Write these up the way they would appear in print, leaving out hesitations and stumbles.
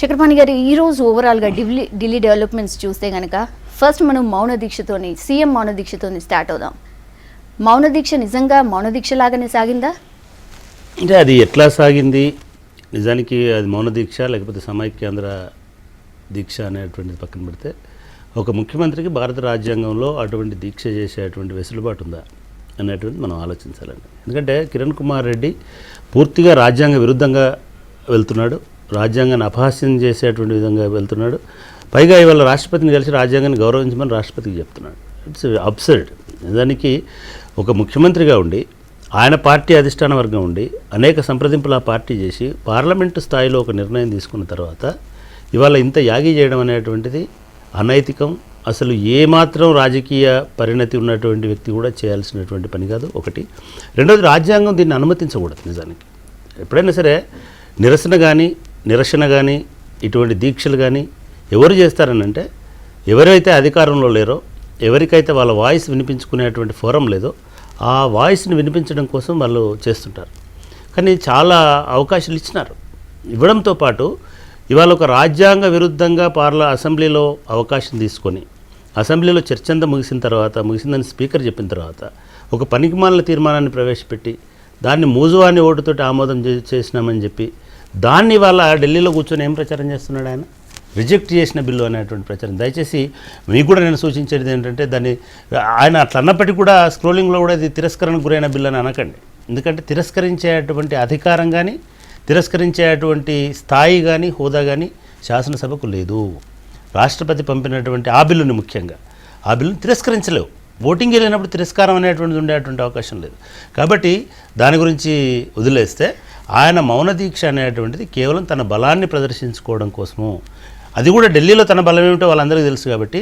చక్రపాణి గారు, ఈరోజు ఓవరాల్గా ఢిల్లీ డెవలప్మెంట్స్ చూస్తే కనుక ఫస్ట్ మనం మౌన దీక్షతోని, సీఎం మౌన దీక్షతోని స్టార్ట్ అవుదాం. మౌన దీక్ష నిజంగా మౌన దీక్ష లాగానే సాగిందా? అంటే అది ఎట్లా సాగింది, నిజానికి అది మౌన దీక్ష లేకపోతే సమైక్యాంధ్ర దీక్ష అనేటువంటిది పక్కన పెడితే, ఒక ముఖ్యమంత్రికి భారత రాజ్యాంగంలో అటువంటి దీక్ష చేసేటువంటి వెసులుబాటు ఉందా అనేటువంటి మనం ఆలోచించాలండి. ఎందుకంటే కిరణ్ కుమార్ రెడ్డి పూర్తిగా రాజ్యాంగ విరుద్ధంగా వెళ్తున్నాడు, రాజ్యాంగాన్ని అపహాస్యం చేసేటువంటి విధంగా వెళ్తున్నాడు. పైగా ఇవాళ రాష్ట్రపతిని కలిసి రాజ్యాంగాన్ని గౌరవించమని రాష్ట్రపతికి చెప్తున్నాడు. It's absurd. నిజానికి ఒక ముఖ్యమంత్రిగా ఉండి, ఆయన పార్టీ అధిష్టాన వర్గం ఉండి అనేక సంప్రదింపులు ఆ పార్టీ చేసి పార్లమెంటు స్థాయిలో ఒక నిర్ణయం తీసుకున్న తర్వాత ఇవాళ ఇంత యాగి చేయడం అనేటువంటిది అనైతికం. అసలు ఏమాత్రం రాజకీయ పరిణతి ఉన్నటువంటి వ్యక్తి కూడా చేయాల్సినటువంటి పని కాదు. ఒకటి. రెండోది, రాజ్యాంగం దీన్ని అనుమతించకూడదు. నిజానికి ఎప్పుడైనా సరే నిరసన కానీ ఇటువంటి దీక్షలు కానీ ఎవరు చేస్తారనంటే, ఎవరైతే అధికారంలో లేరో, ఎవరికైతే వాళ్ళ వాయిస్ వినిపించుకునేటువంటి ఫోరం లేదో ఆ వాయిస్ని వినిపించడం కోసం వాళ్ళు చేస్తుంటారు. కానీ చాలా అవకాశాలు ఇచ్చినారు. ఇవ్వడంతో పాటు ఇవాళ ఒక రాజ్యాంగ విరుద్ధంగా అసెంబ్లీలో అవకాశం తీసుకొని, అసెంబ్లీలో చర్చంతా ముగిసిందని స్పీకర్ చెప్పిన తర్వాత ఒక పనికిమాలిన తీర్మానాన్ని ప్రవేశపెట్టి దాన్ని మూజువాని ఓటుతోటి ఆమోదం చేసినామని చెప్పి దాన్ని ఇవాళ ఢిల్లీలో కూర్చొని ఏం ప్రచారం చేస్తున్నాడు ఆయన? రిజెక్ట్ చేసిన బిల్లు అనేటువంటి ప్రచారం. దయచేసి మీకు కూడా నేను సూచించేది ఏంటంటే, దాన్ని ఆయన అట్లా అన్నప్పటికీ కూడా స్క్రోలింగ్లో కూడా ఇది తిరస్కరణకు గురైన బిల్లు అని అనకండి. ఎందుకంటే తిరస్కరించేటువంటి అధికారం కానీ, తిరస్కరించేటువంటి స్థాయి కానీ, హోదా కానీ శాసనసభకు లేదు. రాష్ట్రపతి పంపినటువంటి ఆ బిల్లుని, ముఖ్యంగా ఆ బిల్లుని తిరస్కరించలేవు. ఓటింగ్ వెళ్ళినప్పుడు తిరస్కారం అనేటువంటిది ఉండేటువంటి అవకాశం లేదు. కాబట్టి దాని గురించి వదిలేస్తే, ఆయన మౌన దీక్ష అనేటువంటిది కేవలం తన బలాన్ని ప్రదర్శించుకోవడం కోసము, అది కూడా ఢిల్లీలో తన బలం ఏమిటో వాళ్ళందరికీ తెలుసు. కాబట్టి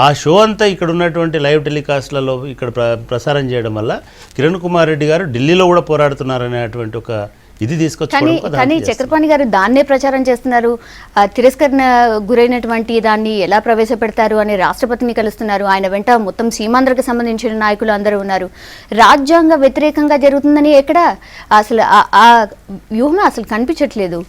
ఆ షో అంతా ఇక్కడ ఉన్నటువంటి లైవ్ టెలికాస్ట్లలో ఇక్కడ ప్రసారం చేయడం వల్ల కిరణ్ కుమార్ రెడ్డి గారు ఢిల్లీలో కూడా పోరాడుతున్నారనేటువంటి ఒక ఇది తీసుకొచ్చి, కానీ చక్రపాణి గారు దాన్నే ప్రచారం చేస్తున్నారు. తిరస్కరణ గురైనటువంటి దాన్ని ఎలా ప్రవేశపెడతారు అని రాష్ట్రపతిని కలుస్తున్నారు. ఆయన వెంట మొత్తం సీమాంధ్రకు సంబంధించిన నాయకులు అందరూ ఉన్నారు. రాజ్యాంగ వ్యతిరేకంగా జరుగుతుందని ఎక్కడ అసలు ఆ వ్యూహం అసలు కనిపించట్లేదు.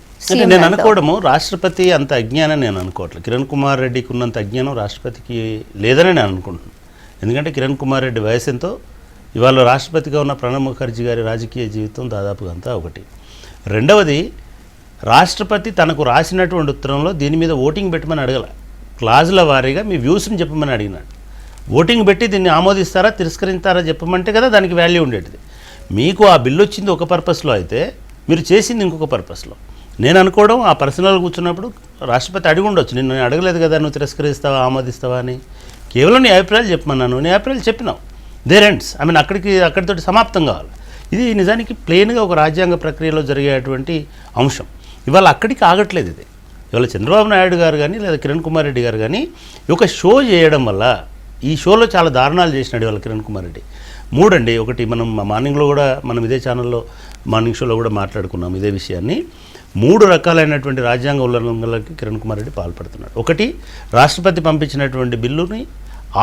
నేను అనుకోవడము, రాష్ట్రపతి అంత అజ్ఞానం నేను అనుకోవట్లేదు. కిరణ్ కుమార్ రెడ్డికి ఉన్నంత అజ్ఞానం రాష్ట్రపతికి లేదని నేను అనుకుంటున్నాను. ఎందుకంటే కిరణ్ కుమార్ రెడ్డి వయసు ఎంతో, ఇవాళ రాష్ట్రపతిగా ఉన్న ప్రణబ్ ముఖర్జీ గారి రాజకీయ జీవితం దాదాపుగా అంతా ఒకటి. రెండవది, రాష్ట్రపతి తనకు రాసినటువంటి ఉత్తరంలో దీని మీద ఓటింగ్ పెట్టమని అడగల, క్లాజుల వారీగా మీ వ్యూస్ని చెప్పమని అడిగినాడు. ఓటింగ్ పెట్టి దీన్ని ఆమోదిస్తారా తిరస్కరిస్తారా చెప్పమంటే కదా దానికి వాల్యూ ఉండేది. మీకు ఆ బిల్లు వచ్చింది ఒక పర్పస్లో అయితే, మీరు చేసింది ఇంకొక పర్పస్లో. నేను అనుకోవడం, ఆ పర్సనల్ కూర్చున్నప్పుడు రాష్ట్రపతి అడిగి ఉండొచ్చు, నేను అడగలేదు కదా నువ్వు తిరస్కరిస్తావా ఆమోదిస్తావా అని. కేవలం నీ అభిప్రాయాలు చెప్పమన్నాను, నీ అభిప్రాయాలు చెప్పినావు, దేర్ ఎండ్స్. అక్కడితోటి సమాప్తం కావాలి. ఇది నిజానికి ప్లెయిన్గా ఒక రాజ్యాంగ ప్రక్రియలో జరిగేటువంటి అంశం. ఇవాళ అక్కడికి ఆగట్లేదు ఇది. ఇవాళ చంద్రబాబు నాయుడు గారు కానీ లేదా కిరణ్ కుమార్ రెడ్డి గారు కానీ ఒక షో చేయడం వల్ల, ఈ షోలో చాలా దారుణాలు చేసినాడు ఇవాళ కిరణ్ కుమార్ రెడ్డి. మూడండి, ఒకటి మనం మార్నింగ్లో కూడా మనం ఇదే ఛానల్లో మార్నింగ్ షోలో కూడా మాట్లాడుకున్నాం ఇదే విషయాన్ని. 3 రకాలైనటువంటి రాజ్యాంగ ఉల్లంఘనలకి కిరణ్ కుమార్ రెడ్డి పాల్పడుతున్నాడు. ఒకటి, రాష్ట్రపతి పంపించినటువంటి బిల్లుని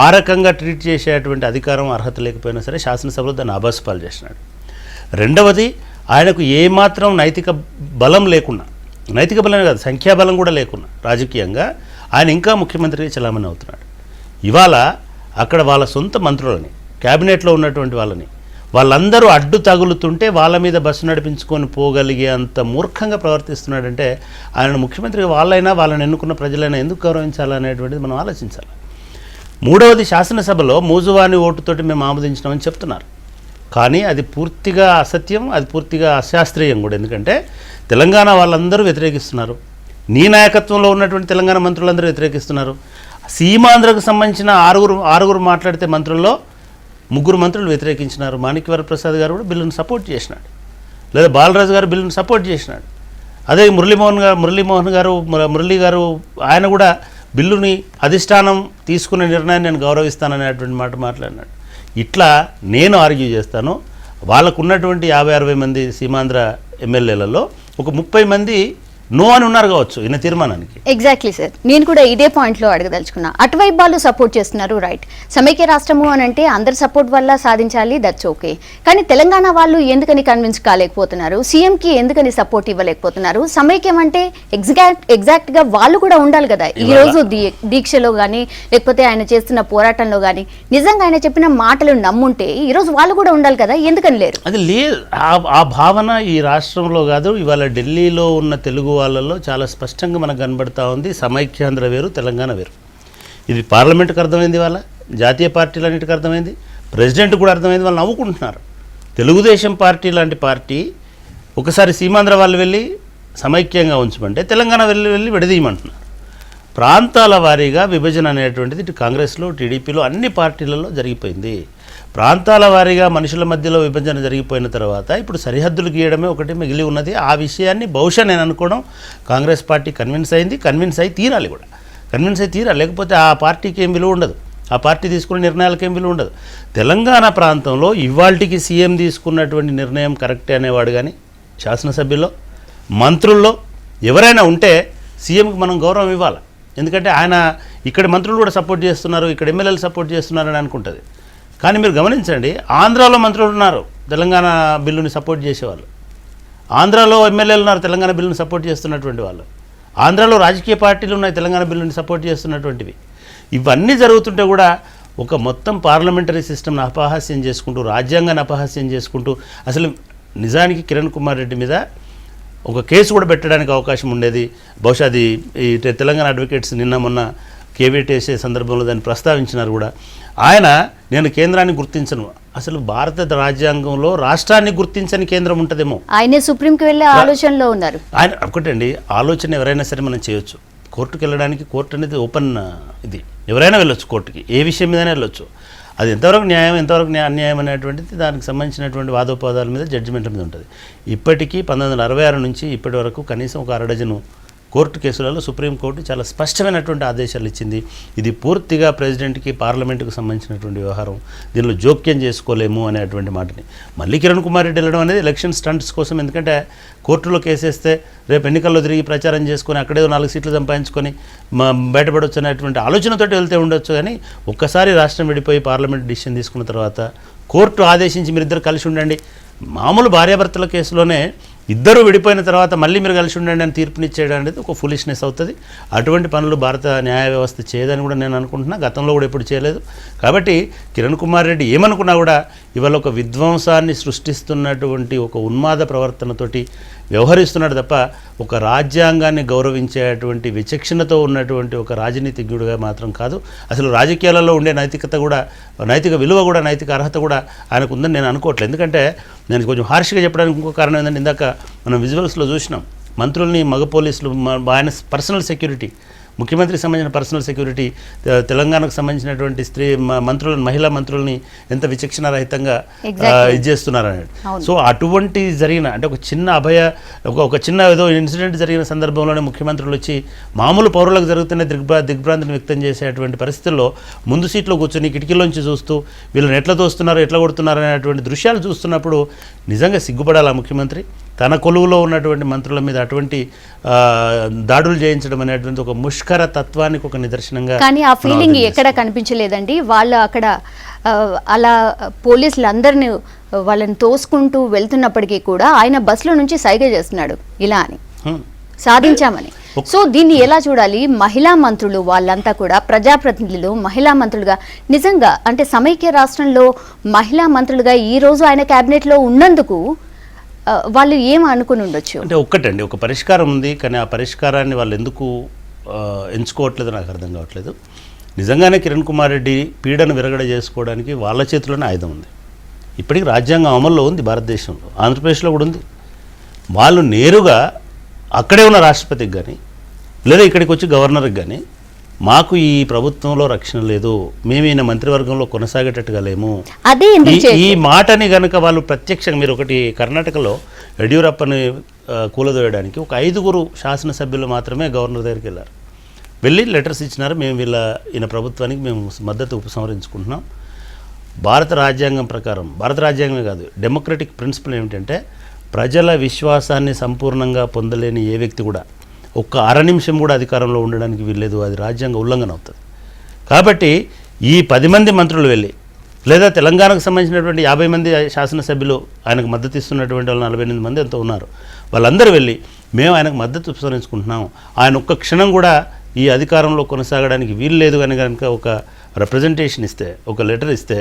ఆ రకంగా ట్రీట్ చేసేటువంటి అధికారం అర్హత లేకపోయినా సరే శాసనసభలో దాన్ని ఆభాసపాలు చేసినాడు. రెండవది, ఆయనకు ఏమాత్రం నైతిక బలం లేకున్నా, నైతిక బలం కాదు సంఖ్యాబలం కూడా లేకున్నా రాజకీయంగా ఆయన ఇంకా ముఖ్యమంత్రిగా చలామణి అవుతున్నాడు. ఇవాళ అక్కడ వాళ్ళ సొంత మంత్రులని, క్యాబినెట్లో ఉన్నటువంటి వాళ్ళందరూ అడ్డు తగులుతుంటే వాళ్ళ మీద బస్సు నడిపించుకొని పోగలిగే అంత మూర్ఖంగా ప్రవర్తిస్తున్నాడంటే, ఆయన ముఖ్యమంత్రిగా వాళ్ళని ఎన్నుకున్న ప్రజలైనా ఎందుకు గౌరవించాలనేటువంటిది మనం ఆలోచించాలి. మూడవది, శాసనసభలో మూజువాని ఓటుతోటి మేము ఆమోదించినామని చెప్తున్నారు. కానీ అది పూర్తిగా అసత్యం, అది పూర్తిగా అశాస్త్రీయం కూడా. ఎందుకంటే తెలంగాణ వాళ్ళందరూ వ్యతిరేకిస్తున్నారు, నీ నాయకత్వంలో ఉన్నటువంటి తెలంగాణ మంత్రులందరూ వ్యతిరేకిస్తున్నారు. సీమాంధ్రకు సంబంధించిన ఆరుగురు మాట్లాడితే మంత్రుల్లో 3 మంత్రులు వ్యతిరేకించినారు. మాణిక్యవర ప్రసాద్ గారు కూడా బిల్లును సపోర్ట్ చేసినాడు, లేదా బాలరాజు గారు బిల్లును సపోర్ట్ చేసినాడు. అదే మురళీ గారు ఆయన కూడా బిల్లుని అధిష్టానం తీసుకునే నిర్ణయాన్ని నేను గౌరవిస్తాననేటువంటి మాట మాట్లాడినాడు. ఇట్లా నేను ఆర్గ్యూ చేస్తాను, వాళ్ళకు ఉన్నటువంటి 50-60 మంది సీమాంధ్ర ఎమ్మెల్యేలలో ఒక 30 మంది నో అని ఉన్నారు కావచ్చు ఈయన తీర్మానానికి. ఎగ్జాక్ట్లీ సార్, నేను కూడా ఇదే పాయింట్లో అడగదలుచుకున్నా. అటువైపు వాళ్ళు సపోర్ట్ చేస్తున్నారు, రైట్. సమైక్య రాష్ట్రము అని అంటే అందరి సపోర్ట్ వల్ల సాధించాలి, దట్స్ ఓకే. కానీ తెలంగాణ వాళ్ళు ఎందుకని కన్విన్స్ కాలేకపోతున్నారు, సీఎంకి ఎందుకని సపోర్ట్ ఇవ్వలేకపోతున్నారు? సమైక్యం అంటే ఎగ్జాక్ట్గా వాళ్ళు కూడా ఉండాలి కదా ఈ రోజు దీక్షలో కానీ లేకపోతే ఆయన చేస్తున్న పోరాటంలో కానీ. నిజంగా ఆయన చెప్పిన మాటలు నమ్ముంటే ఈ రోజు వాళ్ళు కూడా ఉండాలి కదా, ఎందుకని లేరు? అది లేదు, ఆ భావన ఈ రాష్ట్రంలో కాదు, ఇవాళ ఢిల్లీలో ఉన్న తెలుగు వాళ్ళల్లో చాలా స్పష్టంగా మనకు కనబడతా ఉంది. సమైక్యాంధ్ర వేరు, తెలంగాణ వేరు. ఇది పార్లమెంట్కి అర్థమైంది, వాళ్ళ జాతీయ పార్టీలన్నిటికీ అర్థమైంది, ప్రెసిడెంట్ కూడా అర్థమైంది. వాళ్ళు నవ్వుకుంటున్నారు. తెలుగుదేశం పార్టీ లాంటి పార్టీ ఒకసారి సీమాంధ్ర వాళ్ళు వెళ్ళి సమైక్యంగా ఉంచమంటే తెలంగాణ వెళ్ళి విడదీయమంటున్నారు. ప్రాంతాల వారీగా విభజన అనేటువంటిది ఇటు కాంగ్రెస్లో, టీడీపీలో, అన్ని పార్టీలలో జరిగిపోయింది. ప్రాంతాల వారీగా మనుషుల మధ్యలో విభజన జరిగిపోయిన తర్వాత ఇప్పుడు సరిహద్దులు గీయడమే ఒకటి మిగిలి ఉన్నది. ఆ విషయాన్ని బహుశా నేను అనుకోవడం కాంగ్రెస్ పార్టీ కన్విన్స్ అయి తీరాలి కూడా, లేకపోతే ఆ పార్టీకి ఏం విలువ ఉండదు, ఆ పార్టీ తీసుకున్న నిర్ణయాలకు ఏం విలువ ఉండదు. తెలంగాణ ప్రాంతంలో ఇవాల్టికి సీఎం తీసుకున్నటువంటి నిర్ణయం కరెక్టే అనేవాడు కానీ శాసనసభ్యుల్లో, మంత్రుల్లో ఎవరైనా ఉంటే సీఎంకి మనం గౌరవం ఇవ్వాలి. ఎందుకంటే ఆయన ఇక్కడ మంత్రులు కూడా సపోర్ట్ చేస్తున్నారు, ఇక్కడ ఎమ్మెల్యేలు సపోర్ట్ చేస్తున్నారని అనుకుంటుంది. కానీ మీరు గమనించండి, ఆంధ్రాలో మంత్రులు ఉన్నారు తెలంగాణ బిల్లుని సపోర్ట్ చేసేవాళ్ళు, ఆంధ్రాలో ఎమ్మెల్యేలు ఉన్నారు తెలంగాణ బిల్లుని సపోర్ట్ చేస్తున్నటువంటి వాళ్ళు, ఆంధ్రాలో రాజకీయ పార్టీలు ఉన్నాయి తెలంగాణ బిల్లుని సపోర్ట్ చేస్తున్నటువంటివి. ఇవన్నీ జరుగుతుంటే కూడా ఒక మొత్తం పార్లమెంటరీ సిస్టమ్ని అపహాస్యం చేసుకుంటూ, రాజ్యాంగాన్ని అపహాస్యం చేసుకుంటూ, అసలు నిజానికి కిరణ్ కుమార్ రెడ్డి మీద ఒక కేసు కూడా పెట్టడానికి అవకాశం ఉండేది. బహుశా అది ఈ తెలంగాణ అడ్వకేట్స్ నిన్న మొన్న కేవీటీ వేసే సందర్భంలో దాన్ని ప్రస్తావించినారు కూడా. ఆయన నేను కేంద్రాన్ని గుర్తించను, అసలు భారత రాజ్యాంగంలో రాష్ట్రాన్ని గుర్తించని కేంద్రం ఉంటుందేమో. ఆయనే సుప్రీంకి వెళ్ళే ఆలోచనలో ఉన్నారు. ఆయన ఒకటండి, ఆలోచన ఎవరైనా సరే మనం చేయొచ్చు. కోర్టుకు వెళ్ళడానికి, కోర్టు అనేది ఓపెన్, ఇది ఎవరైనా వెళ్ళొచ్చు కోర్టుకి, ఏ విషయం మీదైనా వెళ్ళొచ్చు. అది ఎంతవరకు న్యాయం, ఎంతవరకు అన్యాయం అనేటువంటిది దానికి సంబంధించినటువంటి వాదోపవాదాల మీద, జడ్జిమెంట్ల మీద ఉంటుంది. ఇప్పటికీ 1966 నుంచి ఇప్పటి వరకు కనీసం ఒక 6 డజను కోర్టు కేసులలో సుప్రీంకోర్టు చాలా స్పష్టమైనటువంటి ఆదేశాలు ఇచ్చింది. ఇది పూర్తిగా ప్రెసిడెంట్కి, పార్లమెంటుకు సంబంధించినటువంటి వ్యవహారం, దీనిలో జోక్యం చేసుకోలేము అనేటువంటి మాటని మళ్ళీ కిరణ్ కుమార్ రెడ్డి వెళ్ళడం అనేది ఎలక్షన్ స్టంట్స్ కోసం. ఎందుకంటే కోర్టులో కేసేస్తే రేపు ఎన్నికల్లో తిరిగి ప్రచారం చేసుకొని అక్కడేదో 4 సీట్లు సంపాదించుకొని బయటపడవచ్చు అనేటువంటి ఆలోచనతోటి వెళ్తే ఉండొచ్చు. కానీ ఒక్కసారి రాష్ట్రం విడిపోయి పార్లమెంట్ డిసిషన్ తీసుకున్న తర్వాత కోర్టు ఆదేశించి మీరిద్దరు కలిసి ఉండండి, మామూలు భార్యాభర్తల కేసులోనే ఇద్దరు విడిపోయిన తర్వాత మళ్ళీ మీరు కలిసి ఉండండి అని తీర్పునిచ్చేయడం అనేది ఒక ఫులిష్నెస్ అవుతుంది. అటువంటి పనులు భారత న్యాయ వ్యవస్థ చేయదని కూడా నేను అనుకుంటున్నా, గతంలో కూడా ఎప్పుడు చేయలేదు. కాబట్టి కిరణ్ కుమార్ రెడ్డి ఏమనుకున్నా కూడా ఇవాళ ఒక విధ్వంసాన్ని సృష్టిస్తున్నటువంటి ఒక ఉన్మాద ప్రవర్తనతోటి వ్యవహరిస్తున్నాడు తప్ప ఒక రాజ్యాంగాన్ని గౌరవించేటువంటి విచక్షణతో ఉన్నటువంటి ఒక రాజనీతిజ్ఞుడిగా మాత్రం కాదు. అసలు రాజకీయాలలో ఉండే నైతికత కూడా, నైతిక విలువ కూడా, నైతిక అర్హత కూడా ఆయనకు ఉందని నేను అనుకోవట్లేదు. ఎందుకంటే నేను కొంచెం హార్ష్గా చెప్పడానికి ఇంకో కారణం ఏంటంటే, ఇందాక మనం విజువల్స్లో చూసినాం, మంత్రుల్ని మగ పోలీసులు, ఆయన పర్సనల్ సెక్యూరిటీ, ముఖ్యమంత్రికి సంబంధించిన పర్సనల్ సెక్యూరిటీ, తెలంగాణకు సంబంధించినటువంటి మంత్రులను, మహిళా మంత్రుల్ని ఎంత విచక్షణారహితంగా ఇది చేస్తున్నారని. సో అటువంటి జరిగిన, అంటే ఒక చిన్న ఏదో ఇన్సిడెంట్ జరిగిన సందర్భంలోనే ముఖ్యమంత్రులు వచ్చి మామూలు పౌరులకు జరుగుతున్న దిగ్భ్రాంతిని వ్యక్తం చేసేటువంటి పరిస్థితుల్లో ముందు సీట్లో కూర్చొని కిటికీలోంచి చూస్తూ వీళ్ళని ఎట్లా తోస్తున్నారు, ఎట్లా కొడుతున్నారు అనేటువంటి దృశ్యాలు చూస్తున్నప్పుడు నిజంగా సిగ్గుపడాలి ఆ ముఖ్యమంత్రి. తన కొలువులో ఉన్నటువంటి మంత్రుల మీద అటువంటి దాడులు చేయించడం అనేటువంటి ఒక ముష్కర తత్వానికి ఒక నిదర్శనంగా. కానీ ఆ ఫీలింగ్ ఎక్కడ కనిపించలేదండి. వాళ్ళు అక్కడ అలా పోలీసులందరినీ వాళ్ళని తోసుకుంటూ వెళ్తున్నప్పటికీ కూడా ఆయన బస్సులో నుంచి సైగ చేస్తున్నాడు ఇలా అని, సాధించామని. సో దీన్ని ఎలా చూడాలి? మహిళా మంత్రులు వాళ్ళంతా కూడా ప్రజాప్రతినిధులు, మహిళా మంత్రులుగా నిజంగా అంటే సమైక్య రాష్ట్రంలో మహిళా మంత్రులుగా ఈ రోజు ఆయన క్యాబినెట్లో ఉన్నందుకు వాళ్ళు ఏం అనుకుని ఉండొచ్చు? అంటే ఒక్కటండి, ఒక పరిష్కారం ఉంది, కానీ ఆ పరిష్కారాన్ని వాళ్ళు ఎందుకు ఎంచుకోవట్లేదు నాకు అర్థం కావట్లేదు. నిజంగానే కిరణ్ కుమార్ రెడ్డి పీడను విరగడ చేసుకోవడానికి వాళ్ళ చేతిలోనే ఆయుధం ఉంది. ఇప్పటికీ రాజ్యాంగం అమల్లో ఉంది భారతదేశంలో, ఆంధ్రప్రదేశ్లో కూడా ఉంది. వాళ్ళు నేరుగా అక్కడే ఉన్న రాష్ట్రపతికి కానీ లేదా ఇక్కడికి వచ్చి గవర్నర్కి కానీ మాకు ఈ ప్రభుత్వంలో రక్షణ లేదు, మేము ఈయన మంత్రివర్గంలో కొనసాగేటట్టుగా లేము, ఈ మాటని కనుక వాళ్ళు ప్రత్యక్షంగా, మీరు ఒకటి కర్ణాటకలో యడ్యూరప్పని కూలదోయడానికి ఒక 5 శాసనసభ్యులు మాత్రమే గవర్నర్ దగ్గరికి వెళ్ళారు. వెళ్ళి లెటర్స్ ఇచ్చినారు, మేము ఈయన ప్రభుత్వానికి మేము మద్దతు ఉపసంహరించుకుంటున్నాం. భారత రాజ్యాంగం ప్రకారం, భారత రాజ్యాంగమే కాదు, డెమోక్రటిక్ ప్రిన్సిపల్ ఏమిటంటే ప్రజల విశ్వాసాన్ని సంపూర్ణంగా పొందలేని ఏ వ్యక్తి కూడా ఒక్క అర నిమిషం కూడా అధికారంలో ఉండడానికి వీల్లేదు, అది రాజ్యాంగ ఉల్లంఘన అవుతుంది. కాబట్టి ఈ 10 మంది మంత్రులు వెళ్ళి, లేదా తెలంగాణకు సంబంధించినటువంటి 50 మంది శాసనసభ్యులు ఆయనకు మద్దతు ఇస్తున్నటువంటి వాళ్ళు 48 మంది ఎంతో ఉన్నారు, వాళ్ళందరూ వెళ్ళి మేము ఆయనకు మద్దతు ఉపసంహరించుకుంటున్నాం, ఆయన ఒక్క క్షణం కూడా ఈ అధికారంలో కొనసాగడానికి వీలు లేదు అని కనుక ఒక రిప్రజెంటేషన్ ఇస్తే, ఒక లెటర్ ఇస్తే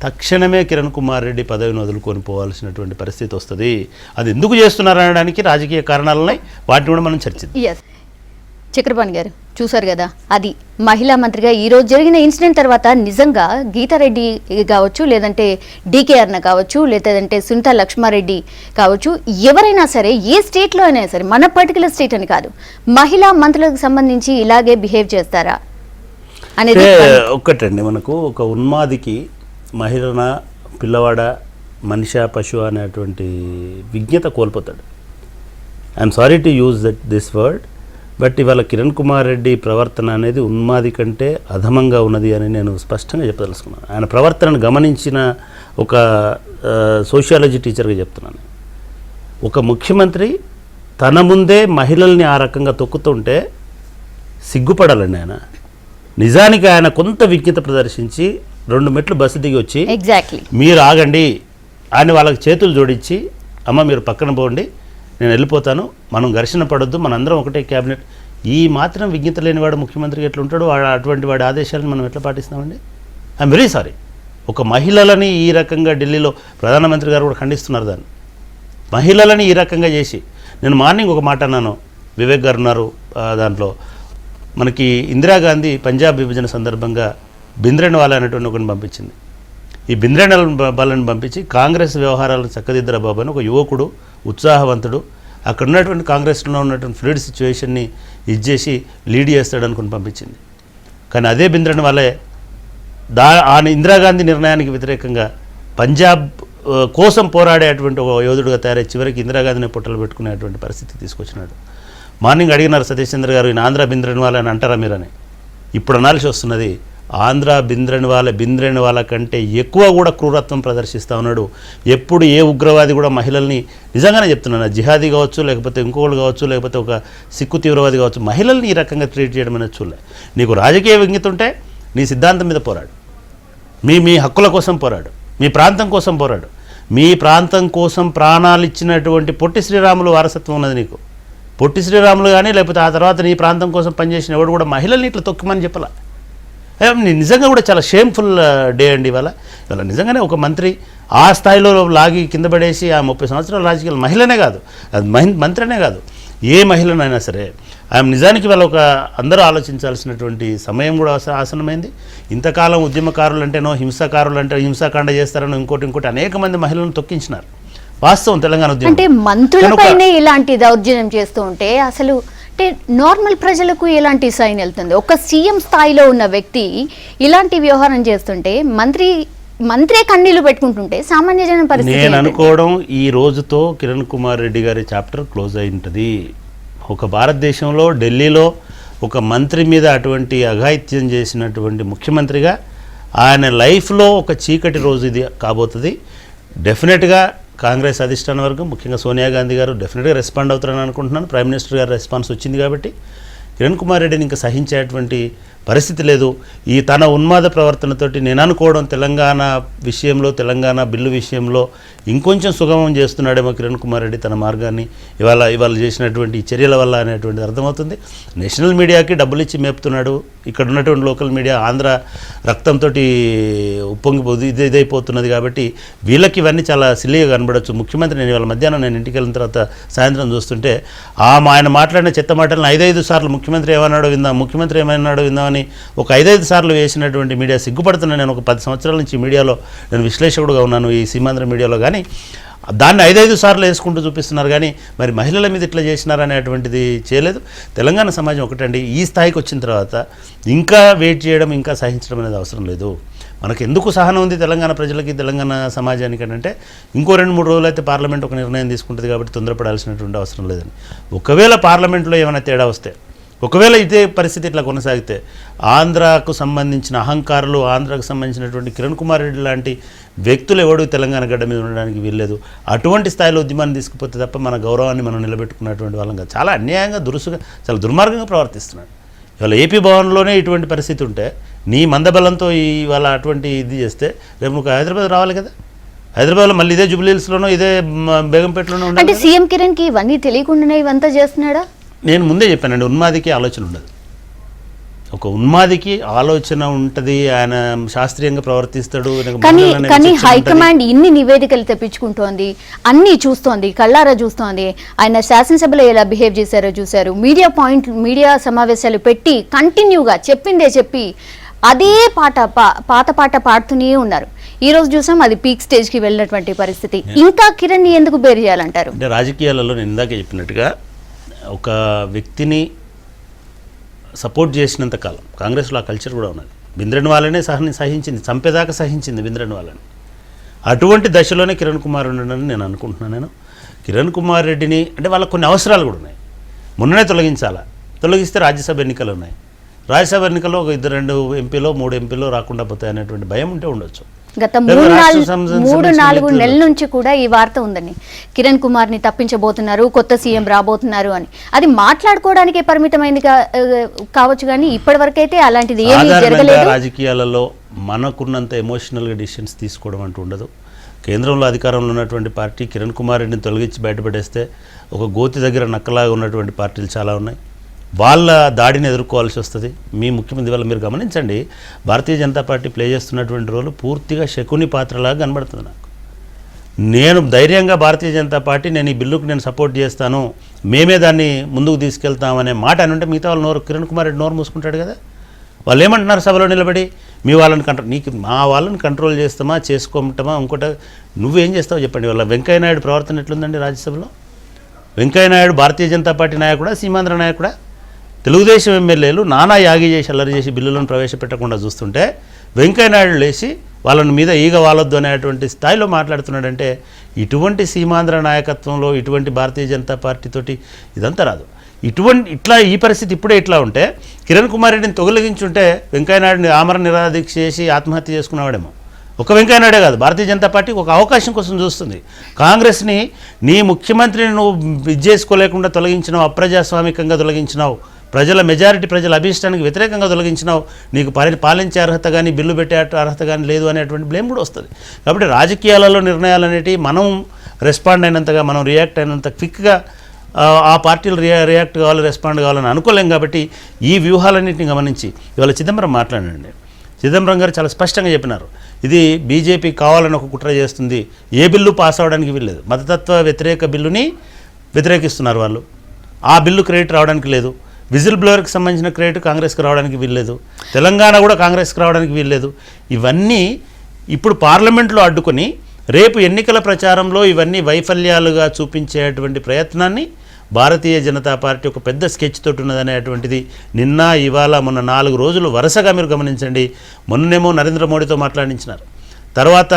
తక్షణమే కిరణ్ కుమార్ రెడ్డి పదవిని వదులుకొని పోవాల్సినటువంటి పరిస్థితి వస్తుంది. అది ఎందుకు చేస్తున్నారు అనడానికి రాజకీయ కారణాలున్నాయి, వాటిని కూడా మనం చర్చిద్దాం. ఎస్, చక్రపాణి గారు చూసారు కదా, అది మహిళా మంత్రిగా ఈరోజు జరిగిన ఇన్సిడెంట్ తర్వాత నిజంగా గీతారెడ్డి కావచ్చు, లేదంటే డీకే అర్ణ కావచ్చు, లేదంటే సునీత లక్ష్మారెడ్డి కావచ్చు, ఎవరైనా సరే ఏ స్టేట్లో అయినా సరే, మన పర్టికులర్ స్టేట్ అని కాదు, మహిళా మంత్రులకు సంబంధించి ఇలాగే బిహేవ్ చేస్తారా అనేది ఒక్కటండి. మనకు ఒక ఉన్మాదికి మహిళన, పిల్లవాడ, మనిషి, పశువు అనేటువంటి విజ్ఞత కోల్పోతాడు. I'm sorry to use this word, but ఇవాళ కిరణ్ కుమార్ రెడ్డి ప్రవర్తన అనేది ఉన్మాది కంటే అధమంగా ఉన్నది అని నేను స్పష్టంగా చెప్పదలుచుకున్నాను. ఆయన ప్రవర్తనను గమనించిన ఒక సోషియాలజీ టీచర్గా చెప్తున్నాను. ఒక ముఖ్యమంత్రి తన ముందే మహిళల్ని ఆ రకంగా తొక్కుతుంటే సిగ్గుపడాలండి ఆయన. నిజానికి ఆయన కొంత విజ్ఞత ప్రదర్శించి 2 మెట్లు బస్సు దిగి వచ్చి ఎగ్జాక్ట్లీ మీరు ఆగండి అని వాళ్ళకి చేతులు జోడించి, అమ్మ మీరు పక్కన పోండి, నేను వెళ్ళిపోతాను, మనం ఘర్షణ పడొద్దు, మనందరం ఒకటే క్యాబినెట్, ఈ మాత్రం విజ్ఞత లేనివాడు ముఖ్యమంత్రికి ఎట్లుంటాడు, అటువంటి వాడి ఆదేశాలను మనం ఎట్లా పాటిస్తామండి? I'm very sorry. ఒక మహిళలని ఈ రకంగా ఢిల్లీలో ప్రధానమంత్రి గారు కూడా ఖండిస్తున్నారు దాన్ని. మహిళలని ఈ రకంగా చేసి, నేను మార్నింగ్ ఒక మాట అన్నాను, వివేక్ గారు ఉన్నారు దాంట్లో, మనకి ఇందిరాగాంధీ పంజాబ్ విభజన సందర్భంగా భింద్రేన్వాలా అనేటువంటి ఒకరిని పంపించింది. ఈ భింద్రేన్వాలాని పంపించి కాంగ్రెస్ వ్యవహారాలను చక్కదిద్దరా బాబు అని ఒక యువకుడు, ఉత్సాహవంతుడు, అక్కడ ఉన్నటువంటి కాంగ్రెస్లో ఉన్నటువంటి ఫ్లూయిడ్ సిచ్యువేషన్ని ఇచ్చేసి లీడ్ చేస్తాడు అనుకుని పంపించింది. కానీ అదే భింద్రేన్వాలే ఆ ఇందిరాగాంధీ నిర్ణయానికి వ్యతిరేకంగా పంజాబ్ కోసం పోరాడేటువంటి ఒక యోధుడుగా తయారై చివరికి ఇందిరాగాంధీని పొట్టలు పెట్టుకునేటువంటి పరిస్థితి తీసుకొచ్చినాడు. మార్నింగ్ అడిగినారు సతీష్ చంద్ర గారు, ఈయన ఆంధ్ర భింద్రేన్వాలా అని అంటారా మీరని. ఇప్పుడు అనాల్సి వస్తున్నది, ఆంధ్ర భింద్రేన్వాలా కంటే ఎక్కువ కూడా క్రూరత్వం ప్రదర్శిస్తూ ఉన్నాడు. ఎప్పుడు ఏ ఉగ్రవాది కూడా మహిళల్ని, నిజంగానే చెప్తున్నాను, జిహాదీ కావచ్చు, లేకపోతే ఇంకోళ్ళు కావచ్చు, లేకపోతే ఒక సిక్కు తీవ్రవాది కావచ్చు, మహిళల్ని ఈ రకంగా ట్రీట్ చేయడం అనేది చూడలే. నీకు రాజకీయ విజ్ఞత ఉంటే నీ సిద్ధాంతం మీద పోరాడు, మీ హక్కుల కోసం పోరాడు, మీ ప్రాంతం కోసం పోరాడు. మీ ప్రాంతం కోసం ప్రాణాలు ఇచ్చినటువంటి పొట్టి శ్రీరాములు వారసత్వం ఉన్నది నీకు. పొట్టి శ్రీరాములు కానీ, లేకపోతే ఆ తర్వాత నీ ప్రాంతం కోసం పనిచేసిన ఎవడు కూడా మహిళల్ని ఇట్లా తొక్కమని చెప్పాల. నిజంగా కూడా చాలా షేమ్ఫుల్ డే అండి ఇవాళ. నిజంగానే ఒక మంత్రి ఆ స్థాయిలో లాగి కింద పడేసి ఆ 30 సంవత్సరాల రాజకీయాలు, మహిళనే కాదు, అది మంత్రినే కాదు, ఏ మహిళనైనా సరే ఆమె నిజానికి వాళ్ళ ఒక అందరూ ఆలోచించాల్సినటువంటి సమయం కూడా ఆసనమైంది. ఇంతకాలం ఉద్యమకారులు అంటేనో, హింసాకారులు అంటే హింసాకాండ చేస్తారనో, ఇంకోటి అనేక మంది మహిళలను తొక్కించినారు. వాస్తవం తెలంగాణ ఉద్యమం. అంటే మంత్రులపైనే ఇలాంటి దౌర్జన్యం చేస్తూ ఉంటే అసలు అంటే నార్మల్ ప్రజలకు ఎలాంటి సైన్ వెళ్తుంది? ఒక సీఎం స్థాయిలో ఉన్న వ్యక్తి ఇలాంటి వ్యవహారం చేస్తుంటే, మంత్రే కన్నీళ్లు పెట్టుకుంటుంటే సామాన్య జనం పరిస్థితి. నేను అనుకోవడం ఈ రోజుతో కిరణ్ కుమార్ రెడ్డి గారి చాప్టర్ క్లోజ్ అయి ఉంటుంది. ఒక భారతదేశంలో ఢిల్లీలో ఒక మంత్రి మీద అటువంటి అఘాయిత్యం చేసినటువంటి ముఖ్యమంత్రిగా ఆయన లైఫ్లో ఒక చీకటి రోజు ఇది కాబోతుంది. డెఫినెట్గా కాంగ్రెస్ అధిష్టాన వర్గం, ముఖ్యంగా సోనియా గాంధీ గారు డెఫినెట్గా రెస్పాండ్ అవుతారని అనుకుంటున్నాను. ప్రైమ్ మినిస్టర్ గారు రెస్పాన్స్ వచ్చింది కాబట్టి కిరణ్ కుమార్ రెడ్డిని ఇంకా సహించేటువంటి పరిస్థితి లేదు. ఈ తన ఉన్మాద ప్రవర్తనతోటి నేను అనుకోవడం తెలంగాణ విషయంలో, తెలంగాణ బిల్లు విషయంలో ఇంకొంచెం సుగమం చేస్తున్నాడేమో కిరణ్ కుమార్ రెడ్డి తన మార్గాన్ని ఇవాళ చేసినటువంటి చర్యల వల్ల అనేటువంటిది అర్థమవుతుంది. నేషనల్ మీడియాకి డబ్బులు ఇచ్చి మేపుతున్నాడు. ఇక్కడ ఉన్నటువంటి లోకల్ మీడియా ఆంధ్ర రక్తంతో ఉప్పొంగి ఇదైపోతున్నది కాబట్టి వీళ్ళకి ఇవన్నీ చాలా సిల్లీగా కనబడవచ్చు. ముఖ్యమంత్రి నేను ఇవాళ మధ్యాహ్నం నేను ఇంటికి వెళ్ళిన తర్వాత సాయంత్రం చూస్తుంటే ఆయన మాట్లాడిన చెత్త మాటలను 5 సార్లు ముఖ్యమంత్రి ఏమన్నాడో విందాం అని ఒక 5 సార్లు వేసినటువంటి మీడియా సిగ్గుపడుతున్నాను. నేను ఒక 10 సంవత్సరాల నుంచి మీడియాలో నేను విశ్లేషకుడుగా ఉన్నాను, ఈ సీమాంధ్ర మీడియాలో. కానీ దాన్ని 5 సార్లు వేసుకుంటూ చూపిస్తున్నారు. కానీ మరి మహిళల మీద ఇట్లా చేసినారనేటువంటిది చేయలేదు. తెలంగాణ సమాజం ఒకటండి, ఈ స్థాయికి వచ్చిన తర్వాత ఇంకా వెయిట్ చేయడం, ఇంకా సహించడం అనేది అవసరం లేదు. మనకు ఎందుకు సహనం ఉంది తెలంగాణ ప్రజలకి, తెలంగాణ సమాజానికి అంటే ఇంకో 2-3 రోజులు అయితే పార్లమెంట్ ఒక నిర్ణయం తీసుకుంటుంది కాబట్టి తొందరపడాల్సినటువంటి అవసరం లేదని. ఒకవేళ పార్లమెంట్లో ఏమైనా తేడా వస్తే, ఒకవేళ ఇదే పరిస్థితి ఇట్లా కొనసాగితే ఆంధ్రాకు సంబంధించిన అహంకారులు, ఆంధ్రాకు సంబంధించినటువంటి కిరణ్ కుమార్ రెడ్డి లాంటి వ్యక్తులు ఎవడు తెలంగాణ గడ్డ మీద ఉండడానికి వీల్లేదు. అటువంటి స్థాయిలో ఉద్యమాన్ని తీసుకుపోతే తప్ప మన గౌరవాన్ని మనం నిలబెట్టుకున్నటువంటి వాళ్ళం కాదు. చాలా అన్యాయంగా, దురుసుగా, చాలా దుర్మార్గంగా ప్రవర్తిస్తున్నాడు. ఇవాళ ఏపీ భవన్లోనే ఇటువంటి పరిస్థితి ఉంటే నీ మందబలంతో ఇవాళ అటువంటి ఇది చేస్తే రేపు నువ్వు హైదరాబాద్ రావాలి కదా. హైదరాబాద్లో మళ్ళీ ఇదే జూబ్లీహిల్స్లోనో ఇదే బేగంపేటలోనో ఉండాలి. అంటే సీఎం కిరణ్కి ఇవన్నీ తెలియకుండానే ఇవంతా చేస్తున్నాడా? నేను ముందే చెప్పానండి, ఉన్మాదికి ఆలోచన ఉండదు. ఒక ఉన్మాదికి ఆలోచన ఉంటుంది, ఆయన శాస్త్రీయంగా ప్రవర్తిస్తాడు. కానీ హైకమాండ్ ఇన్ని నివేదికలు తెప్పించుకుంటోంది, అన్నీ చూస్తోంది, కళ్ళారా చూస్తోంది. ఆయన శాసనసభలో ఎలా బిహేవ్ చేశారో చూశారు. మీడియా సమావేశాలు పెట్టి కంటిన్యూగా చెప్పిందే చెప్పి అదే పాత పాట పాడుతూనే ఉన్నారు. ఈ రోజు చూసాం అది పీక్ స్టేజ్కి వెళ్ళినటువంటి పరిస్థితి. ఇంకా కిరణ్ ఎందుకు బేర్ చేయాలంటారు? అంటే రాజకీయాలలో నేను ఇందాక చెప్పినట్టుగా ఒక వ్యక్తిని సపోర్ట్ చేసినంత కాలం కాంగ్రెస్లో ఆ కల్చర్ కూడా ఉన్నది. బింద్రన్ వాళ్ళనే సహించింది, చంపేదాకా సహించింది బింద్రన్ వాళ్ళని. అటువంటి దశలోనే కిరణ్ కుమార్ ఉండడని నేను అనుకుంటున్నాను. నేను కిరణ్ కుమార్ రెడ్డిని అంటే వాళ్ళకు కొన్ని అవసరాలు కూడా ఉన్నాయి. మొన్ననే తొలగిస్తే రాజ్యసభ ఎన్నికలు ఉన్నాయి. రాజ్యసభ ఎన్నికల్లో ఒక 2 ఎంపీలో 3 ఎంపీలో రాకుండా పోతాయి అనేటువంటి భయం ఉంటే ఉండొచ్చు. గత 3-4 నెలల నుంచి కూడా ఈ వార్త ఉందని, కిరణ్ కుమార్ ని తప్పించబోతున్నారు, కొత్త సీఎం రాబోతున్నారు అని. అది మాట్లాడుకోవడానికే పరిమితమైంది కావచ్చు, కానీ ఇప్పటి వరకైతే అలాంటిది ఏమీ జరగలేదు. రాజకీయాలలో మనకున్నంత ఎమోషనల్గా డిసిషన్స్ తీసుకోవడం అంటూ ఉండదు. కేంద్రంలో అధికారంలో ఉన్నటువంటి పార్టీ కిరణ్ కుమార్ రెడ్డిని తొలగించి బయటపడేస్తే ఒక గోతి దగ్గర నక్కలాగా ఉన్నటువంటి పార్టీలు చాలా ఉన్నాయి. వాళ్ళ దాడిని ఎదుర్కోవాల్సి వస్తుంది. మీ ముఖ్యమంత్రి వల్ల మీరు గమనించండి, భారతీయ జనతా పార్టీ ప్లే చేస్తున్నటువంటి రోలు పూర్తిగా శకుని పాత్రలాగా కనబడుతుంది నాకు. నేను ధైర్యంగా భారతీయ జనతా పార్టీ నేను ఈ బిల్లుకు నేను సపోర్ట్ చేస్తాను, మేమే దాన్ని ముందుకు తీసుకెళ్తామనే మాట అని ఉంటే మిగతా వాళ్ళు కిరణ్ కుమార్ రెడ్డి నోరు మూసుకుంటాడు కదా. వాళ్ళు ఏమంటున్నారు సభలో నిలబడి, మీ వాళ్ళని మా వాళ్ళని కంట్రోల్ చేస్తామా, చేసుకోమంటామా, ఇంకోట నువ్వేం చేస్తావో చెప్పండి. వాళ్ళ వెంకయ్యనాయుడు ప్రవర్తన ఎట్లుందండి రాజ్యసభలో? వెంకయ్యనాయుడు భారతీయ జనతా పార్టీ నాయకుడా, సీమాంధ్ర నాయకుడా? తెలుగుదేశం ఎమ్మెల్యేలు నానా యాగి చేసి అల్లరి చేసి బిల్లులను ప్రవేశపెట్టకుండా చూస్తుంటే వెంకయ్యనాయుడు లేచి వాళ్ళని మీద ఈగ వాలొద్దు అనేటువంటి స్థాయిలో మాట్లాడుతున్నాడంటే ఇటువంటి సీమాంధ్ర నాయకత్వంలో ఇటువంటి భారతీయ జనతా పార్టీతోటి ఇదంతా రాదు. ఇట్లా ఈ పరిస్థితి ఇప్పుడే ఇట్లా ఉంటే కిరణ్ కుమార్ రెడ్డిని తొలగించుంటే వెంకయ్యనాయుడిని ఆమరణ నిరాదీక్ష చేసి ఆత్మహత్య చేసుకునేవాడేమో. ఒక వెంకయ్యనాయుడే కాదు, భారతీయ జనతా పార్టీ ఒక అవకాశం కోసం చూస్తుంది. కాంగ్రెస్ని నీ ముఖ్యమంత్రిని నువ్వు ఇది చేసుకోలేకుండా తొలగించినావు, అప్రజాస్వామికంగా తొలగించినావు, ప్రజల అభీష్టానికి వ్యతిరేకంగా తొలగించినావు, నీకు పాలించే అర్హత కానీ బిల్లు పెట్టే అర్హత కానీ లేదు అనేటువంటి బ్లేమ్ కూడా వస్తుంది. కాబట్టి రాజకీయాలలో నిర్ణయాలు అనేటివి మనం రెస్పాండ్ అయినంతగా, మనం రియాక్ట్ అయినంత క్విక్గా ఆ పార్టీలు రియాక్ట్ కావాలి, రెస్పాండ్ కావాలని అనుకోలేం. కాబట్టి ఈ వ్యూహాలన్నింటినీ గమనించి ఇవాళ చిదంబరం మాట్లాడండి. చిదంబరం గారు చాలా స్పష్టంగా చెప్పినారు, ఇది బీజేపీ కావాలని ఒక కుట్ర చేస్తుంది, ఏ బిల్లు పాస్ అవ్వడానికి వీల్లేదు. మతతత్వ వ్యతిరేక బిల్లుని వ్యతిరేకిస్తున్నారు వాళ్ళు, ఆ బిల్లు క్రెడిట్ రావడానికి లేదు. విజిల్ బ్లోవర్కి సంబంధించిన క్రెడిట్ కాంగ్రెస్కి రావడానికి వీల్లేదు, తెలంగాణ కూడా కాంగ్రెస్కి రావడానికి వీల్లేదు. ఇవన్నీ ఇప్పుడు పార్లమెంట్లో అడ్డుకొని రేపు ఎన్నికల ప్రచారంలో ఇవన్నీ వైఫల్యాలుగా చూపించేటువంటి ప్రయత్నాన్ని భారతీయ జనతా పార్టీ ఒక పెద్ద స్కెచ్ తోటి ఉన్నదనేటువంటిది నిన్న ఇవాళ మొన్న 4 రోజులు వరుసగా మీరు గమనించండి. మొన్నేమో నరేంద్ర మోడీతో మాట్లాడించినారు, తర్వాత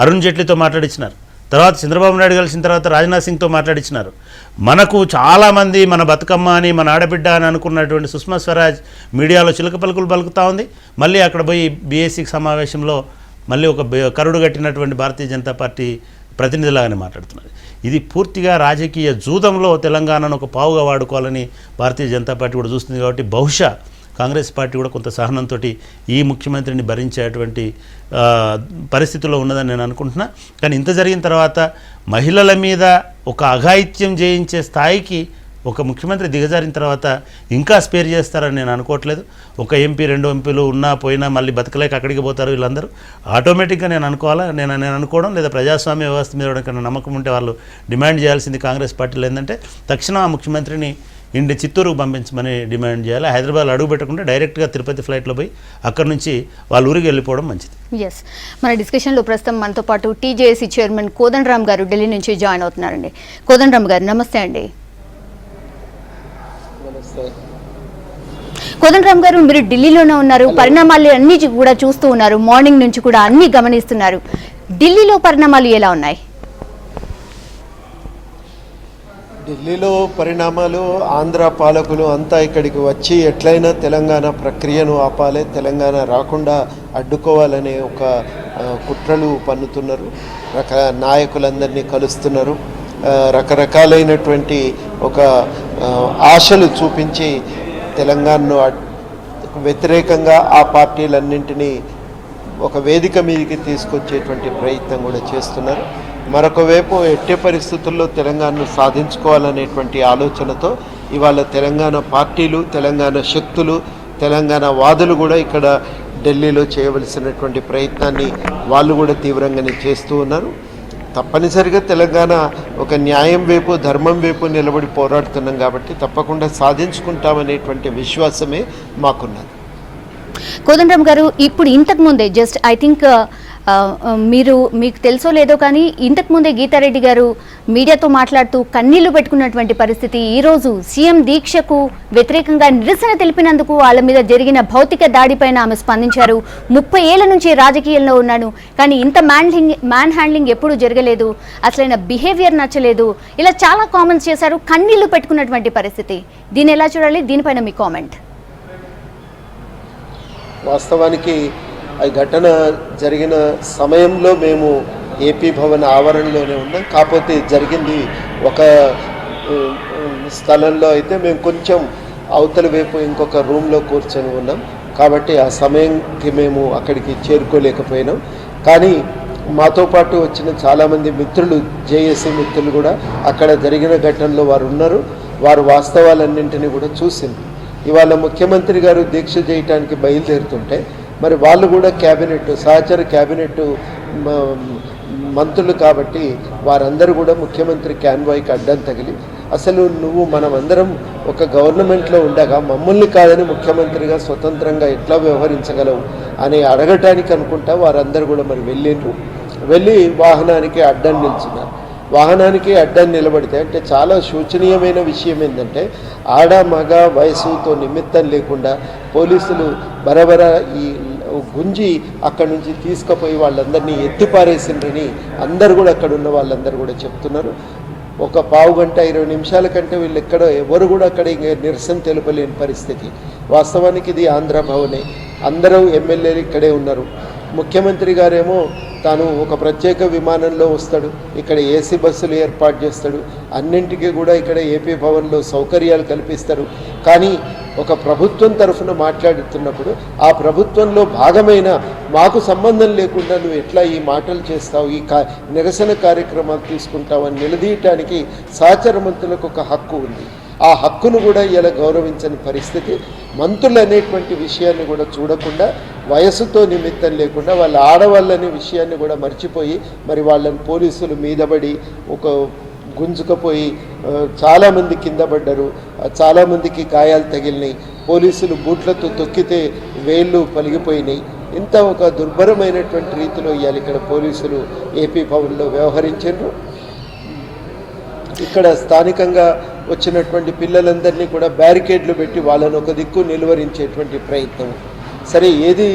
అరుణ్ జైట్లీతో మాట్లాడించినారు, తర్వాత చంద్రబాబు నాయుడు కలిసిన తర్వాత రాజ్నాథ్ సింగ్తో మాట్లాడించినారు. మనకు చాలామంది మన బతుకమ్మ అని, మన ఆడబిడ్డ అని అనుకున్నటువంటి సుష్మా స్వరాజ్ మీడియాలో చిలక పలుకులు పలుకుతూ ఉంది. మళ్ళీ అక్కడ పోయి బీఎస్సీ సమావేశంలో మళ్ళీ ఒక కరుడు కట్టినటువంటి భారతీయ జనతా పార్టీ ప్రతినిధిలాగానే మాట్లాడుతున్నది. ఇది పూర్తిగా రాజకీయ జూదంలో తెలంగాణను ఒక పావుగా వాడుకోవాలని భారతీయ జనతా పార్టీ కూడా చూస్తుంది. కాబట్టి బహుశా కాంగ్రెస్ పార్టీ కూడా కొంత సహనంతో ఈ ముఖ్యమంత్రిని భరించేటువంటి పరిస్థితుల్లో ఉన్నదని నేను అనుకుంటున్నా. కానీ ఇంత జరిగిన తర్వాత మహిళల మీద ఒక అఘాయిత్యం చేయించే స్థాయికి ఒక ముఖ్యమంత్రి దిగజారిన తర్వాత ఇంకా స్పేర్ చేస్తారని నేను అనుకోవట్లేదు. ఒక ఎంపీ 2 ఎంపీలు ఉన్నా పోయినా మళ్ళీ బతకలేక అక్కడికి పోతారు వీళ్ళందరూ. ఆటోమేటిక్గా నేను అనుకోవాలా, నేను అనుకోవడం లేదా ప్రజాస్వామ్య వ్యవస్థ మీద ఎవరికైనా నమ్మకం ఉంటే వాళ్ళు డిమాండ్ చేయాల్సింది కాంగ్రెస్ పార్టీలో ఏంటంటే తక్షణం ఆ ముఖ్యమంత్రిని చిత్తూరుకు పంపించమని డిమాండ్ చేయాలి. హైదరాబాద్ అడుగు పెట్టకుండా డైరెక్ట్గా తిరుపతి ఫ్లైట్లో పోయి అక్కడి నుంచి వాళ్ళ ఊరికి వెళ్ళిపోవడం మంచిది. ఎస్, మన డిస్కషన్లో ప్రస్తుతం మనతో పాటు టీజేఏసీ చైర్మన్ కోదండరామ్ గారు ఢిల్లీ నుంచి జాయిన్ అవుతున్నారండి. కోదండరామ్ గారు నమస్తే అండి. కోదండరామ్ గారు, మీరు ఢిల్లీలోనే ఉన్నారు, పరిణామాలు అన్ని కూడా చూస్తూ ఉన్నారు, మార్నింగ్ నుంచి కూడా అన్ని గమనిస్తున్నారు. ఢిల్లీలో పరిణామాలు ఎలా ఉన్నాయి? ఢిల్లీలో పరిణామాలు ఆంధ్ర పాలకులు అంతా ఇక్కడికి వచ్చి ఎట్లయినా తెలంగాణ ప్రక్రియను ఆపాలి, తెలంగాణ రాకుండా అడ్డుకోవాలనే ఒక కుట్రలు పన్నుతున్నారు. నాయకులందరినీ కలుస్తున్నారు. రకరకాలైనటువంటి ఒక ఆశలు చూపించి తెలంగాణను వ్యతిరేకంగా ఆ పార్టీలన్నింటినీ ఒక వేదిక మీదకి తీసుకొచ్చేటువంటి ప్రయత్నం కూడా చేస్తున్నారు. మరొక వైపు ఎట్టి పరిస్థితుల్లో తెలంగాణను సాధించుకోవాలనేటువంటి ఆలోచనతో ఇవాళ తెలంగాణ పార్టీలు, తెలంగాణ శక్తులు, తెలంగాణ వాదులు కూడా ఇక్కడ ఢిల్లీలో చేయవలసినటువంటి ప్రయత్నాన్ని వాళ్ళు కూడా తీవ్రంగానే చేస్తూ ఉన్నారు. తప్పనిసరిగా తెలంగాణ ఒక న్యాయం వైపు, ధర్మం వైపు నిలబడి పోరాడుతున్నాం కాబట్టి తప్పకుండా సాధించుకుంటామనేటువంటి విశ్వాసమే మాకున్నది. కోదండరామ్ గారు, ఇప్పుడు ఇంతకు ముందే జస్ట్ ఐ థింక్ మీకు తెలుసో లేదో కానీ ఇంతకుముందే గీతారెడ్డి గారు మీడియాతో మాట్లాడుతూ కన్నీళ్లు పెట్టుకున్నటువంటి పరిస్థితి. ఈరోజు సీఎం దీక్షకు వ్యతిరేకంగా నిరసన తెలిపినందుకు వాళ్ళ మీద జరిగిన భౌతిక దాడిపైన ఆమె స్పందించారు. 30 ఏళ్ల నుంచి రాజకీయాల్లో ఉన్నాను, కానీ ఇంత మ్యాన్ హ్యాండ్లింగ్ ఎప్పుడూ జరగలేదు, అసలైన బిహేవియర్ నచ్చలేదు, ఇలా చాలా కామెంట్స్ చేశారు. కన్నీళ్లు పెట్టుకున్నటువంటి పరిస్థితి, దీన్ని ఎలా చూడాలి? దీనిపైన మీ కామెంట్. వాస్తవానికి ఈ ఘటన జరిగిన సమయంలో మేము ఏపీ భవన్ ఆవరణలోనే ఉన్నాం. కాకపోతే జరిగింది ఒక స్థలంలో అయితే మేము కొంచెం అవతల వైపు ఇంకొక రూమ్లో కూర్చొని ఉన్నాం. కాబట్టి ఆ సమయంకి మేము అక్కడికి చేరుకోలేకపోయినాం. కానీ మాతో పాటు వచ్చిన చాలామంది మిత్రులు, జేఏసీ మిత్రులు కూడా అక్కడ జరిగిన ఘటనలో వారు ఉన్నారు. వారు వాస్తవాలన్నింటినీ కూడా చూసింది. ఇవాళ ముఖ్యమంత్రి గారు దీక్ష చేయడానికి బయలుదేరుతుంటే మరి వాళ్ళు కూడా క్యాబినెట్, సహచర క్యాబినెట్ మంత్రులు కాబట్టి వారందరూ కూడా ముఖ్యమంత్రి క్యాన్వాయ్కి అడ్డం తగిలి, అసలు నువ్వు మనమందరం ఒక గవర్నమెంట్లో ఉండగా మమ్మల్ని కాదని ముఖ్యమంత్రిగా స్వతంత్రంగా ఎట్లా వ్యవహరించగలవు అని అడగటానికి అనుకుంటా వారందరూ కూడా మరి వెళ్ళి వాహనానికి అడ్డం నిల్చున్నారు. వాహనానికి అడ్డం నిలబడితే అంటే చాలా శోచనీయమైన విషయం ఏంటంటే ఆడ మగ వయసుతో నిమిత్తం లేకుండా పోలీసులు బరబర ఈ గుంజి అక్కడి నుంచి తీసుకుపోయి వాళ్ళందరినీ ఎత్తిపారేసిండ్రని అందరు కూడా అక్కడ ఉన్న వాళ్ళందరూ కూడా చెప్తున్నారు. ఒక పావు గంట 20 నిమిషాల కంటే వీళ్ళు ఎవరు కూడా అక్కడ నిరసన తెలుపలేని పరిస్థితి. వాస్తవానికి ఇది ఆంధ్ర భవనే, అందరూ ఎమ్మెల్యేలు ఇక్కడే ఉన్నారు. ముఖ్యమంత్రి గారేమో తాను ఒక ప్రత్యేక విమానంలో వస్తాడు, ఇక్కడ ఏసీ బస్సులు ఏర్పాటు చేస్తాడు, అన్నింటికీ కూడా ఇక్కడ ఏపీ భవన్లో సౌకర్యాలు కల్పిస్తారు. కానీ ఒక ప్రభుత్వం తరఫున మాట్లాడుతున్నప్పుడు ఆ ప్రభుత్వంలో భాగమైన మాకు సంబంధం లేకుండా నువ్వు ఎట్లా ఈ మాటలు చేస్తావు, ఈ నిరసన కార్యక్రమాలు తీసుకుంటావు అని నిలదీయటానికి సహచర మంత్రులకు ఒక హక్కు ఉంది. ఆ హక్కును కూడా ఇలా గౌరవించని పరిస్థితి. మంత్రులు అనేటువంటి విషయాన్ని కూడా చూడకుండా, వయసుతో నిమిత్తం లేకుండా వాళ్ళ ఆడవాళ్ళనే విషయాన్ని కూడా మర్చిపోయి మరి వాళ్ళని పోలీసులు మీదబడి ఒక గుంజుకపోయి చాలామంది కింద పడ్డారు, చాలామందికి గాయాలు తగిలినాయి. పోలీసులు బూట్లతో తొక్కితే వేళ్ళు పలిగిపోయినాయి. ఇంత ఒక దుర్భరమైనటువంటి రీతిలో ఇవాళ ఇక్కడ పోలీసులు ఏపీ భవన్లో వ్యవహరించారు. ఇక్కడ స్థానికంగా వచ్చినటువంటి పిల్లలందరినీ కూడా బ్యారికేడ్లు పెట్టి వాళ్ళను ఒక దిక్కు నిలువరించేటువంటి ప్రయత్నం. సరే, ఏది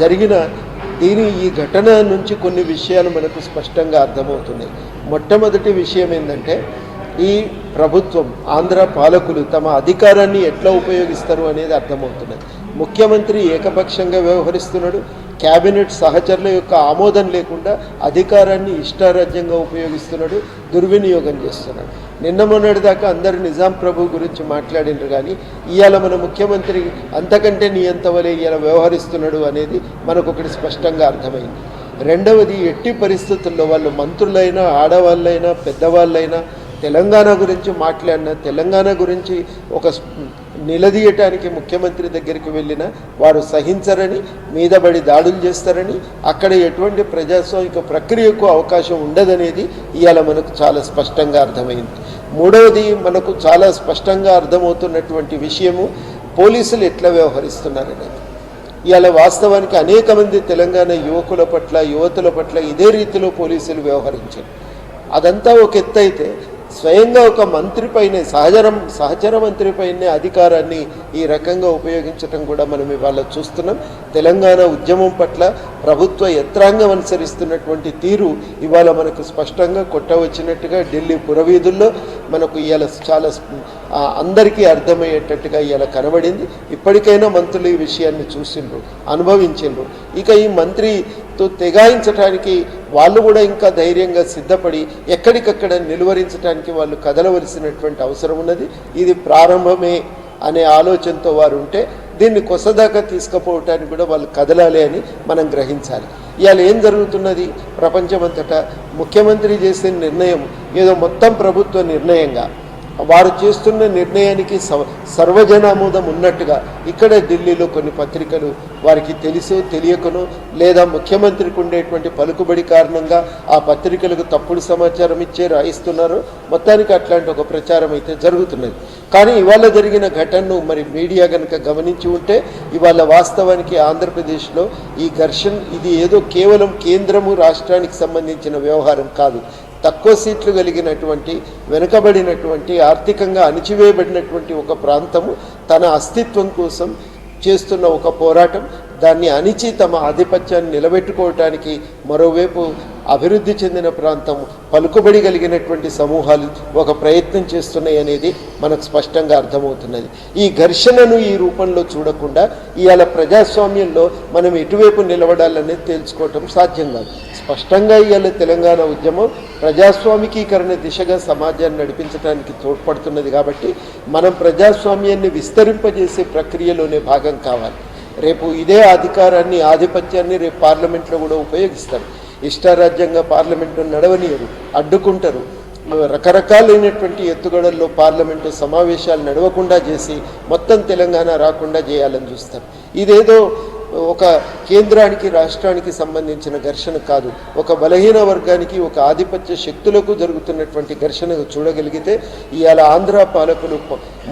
జరిగినా ఈ ఘటన నుంచి కొన్ని విషయాలు మనకు స్పష్టంగా అర్థమవుతున్నాయి. మొట్టమొదటి విషయం ఏంటంటే ఈ ప్రభుత్వం, ఆంధ్ర పాలకులు తమ అధికారాన్ని ఎట్లా ఉపయోగిస్తారు అనేది అర్థమవుతున్నది. ముఖ్యమంత్రి ఏకపక్షంగా వ్యవహరిస్తున్నాడు. క్యాబినెట్ సహచరుల యొక్క ఆమోదం లేకుండా అధికారాన్ని ఇష్టారాజ్యంగా ఉపయోగిస్తున్నాడు, దుర్వినియోగం చేస్తున్నాడు. నిన్న మొన్నటి దాకా అందరూ నిజాం ప్రభు గురించి మాట్లాడినారు, కానీ ఇవాళ మన ముఖ్యమంత్రి అంతకంటే నియంతవలే ఇవాళ వ్యవహరిస్తున్నాడు అనేది మనకొకటి స్పష్టంగా అర్థమైంది. రెండవది, ఎట్టి పరిస్థితుల్లో వాళ్ళు మంత్రులైనా, ఆడవాళ్ళైనా, పెద్దవాళ్ళైనా తెలంగాణ గురించి మాట్లాడినా, తెలంగాణ గురించి ఒక నిలదీయటానికి ముఖ్యమంత్రి దగ్గరికి వెళ్ళినా వారు సహించరని, మీదబడి దాడులు చేస్తారని, అక్కడ ఎటువంటి ప్రజాస్వామిక ప్రక్రియకు అవకాశం ఉండదనేది ఇవాళ మనకు చాలా స్పష్టంగా అర్థమైంది. మూడవది, మనకు చాలా స్పష్టంగా అర్థమవుతున్నటువంటి విషయము పోలీసులు ఎట్లా వ్యవహరిస్తున్నారనేది. ఇవాళ వాస్తవానికి అనేక మంది తెలంగాణ యువకుల పట్ల, యువతుల పట్ల ఇదే రీతిలో పోలీసులు వ్యవహరించారు. అదంతా ఒక ఎత్తు అయితే స్వయంగా ఒక మంత్రి పైనే సహచర మంత్రి పైనే అధికారాన్ని ఈ రకంగా ఉపయోగించడం కూడా మనం ఇవాళ చూస్తున్నాం. తెలంగాణ ఉద్యమం పట్ల ప్రభుత్వ యంత్రాంగం అనుసరిస్తున్నటువంటి తీరు ఇవాళ మనకు స్పష్టంగా కొట్టవచ్చినట్టుగా ఢిల్లీ పురవీధుల్లో మనకు ఇవాళ చాలా అందరికీ అర్థమయ్యేటట్టుగా ఇవాళ కనబడింది. ఇప్పటికైనా మంత్రులు ఈ విషయాన్ని చూసిండ్రు, అనుభవించిండ్రు. ఇక ఈ మంత్రితో తెగాయించడానికి వాళ్ళు కూడా ఇంకా ధైర్యంగా సిద్ధపడి ఎక్కడికక్కడ నిలువరించడానికి వాళ్ళు కదలవలసినటువంటి అవసరం ఉన్నది. ఇది ప్రారంభమే అనే ఆలోచనతో వారు ఉంటే దీన్ని కొసదాకా తీసుకుపోవటానికి కూడా వాళ్ళు కదలాలి అని మనం గ్రహించాలి. ఇవాళ ఏం జరుగుతున్నది ప్రపంచమంతటా ముఖ్యమంత్రి చేసే నిర్ణయం ఏదో మొత్తం ప్రభుత్వ నిర్ణయంగా వారు చేస్తున్న నిర్ణయానికి సర్వజనామోదం ఉన్నట్టుగా ఇక్కడ ఢిల్లీలో కొన్ని పత్రికలు వారికి తెలుసో తెలియకనో లేదా ముఖ్యమంత్రికి ఉండేటువంటి పలుకుబడి కారణంగా ఆ పత్రికలకు తప్పుడు సమాచారం ఇచ్చే రాయిస్తున్నారు. మొత్తానికి అట్లాంటి ఒక ప్రచారం అయితే జరుగుతున్నది. కానీ ఇవాళ జరిగిన ఘటనను మరి మీడియా కనుక గమనించి ఉంటే ఇవాళ వాస్తవానికి ఆంధ్రప్రదేశ్లో ఈ ఘర్షణ ఇది ఏదో కేవలం కేంద్రము రాష్ట్రానికి సంబంధించిన వ్యవహారం కాదు. తక్కువ సీట్లు కలిగినటువంటి వెనుకబడినటువంటి ఆర్థికంగా అణిచివేయబడినటువంటి ఒక ప్రాంతము తన అస్తిత్వం కోసం చేస్తున్న ఒక పోరాటం, దాన్ని అణిచి తమ ఆధిపత్యాన్ని నిలబెట్టుకోవటానికి మరోవైపు అభివృద్ధి చెందిన ప్రాంతం పలుకుబడి కలిగినటువంటి సమూహాలు ఒక ప్రయత్నం చేస్తున్నాయి అనేది మనకు స్పష్టంగా అర్థమవుతున్నది. ఈ ఘర్షణను ఈ రూపంలో చూడకుండా ఇవాళ ప్రజాస్వామ్యంలో మనం ఎటువైపు నిలబడాలనేది తేల్చుకోవటం సాధ్యం కాదు. స్పష్టంగా ఇవాళ తెలంగాణ ఉద్యమం ప్రజాస్వామికీకరణ దిశగా సమాజాన్ని నడిపించడానికి తోడ్పడుతున్నది. కాబట్టి మనం ప్రజాస్వామ్యాన్ని విస్తరింపజేసే ప్రక్రియలోనే భాగం కావాలి. రేపు ఇదే అధికారాన్ని ఆధిపత్యాన్ని రేపు పార్లమెంట్లో కూడా ఉపయోగిస్తారు. ఇష్టారాజ్యంగా పార్లమెంటు నడవనీయరు, అడ్డుకుంటారు. రకరకాలైనటువంటి ఎత్తుగడల్లో పార్లమెంటు సమావేశాలు నడవకుండా చేసి మొత్తం తెలంగాణ రాకుండా చేయాలని చూస్తారు. ఇదేదో ఒక కేంద్రానికి రాష్ట్రానికి సంబంధించిన ఘర్షణ కాదు, ఒక బలహీన వర్గానికి ఒక ఆధిపత్య శక్తులకు జరుగుతున్నటువంటి ఘర్షణ చూడగలిగితే ఇవాళ ఆంధ్ర పాలకులు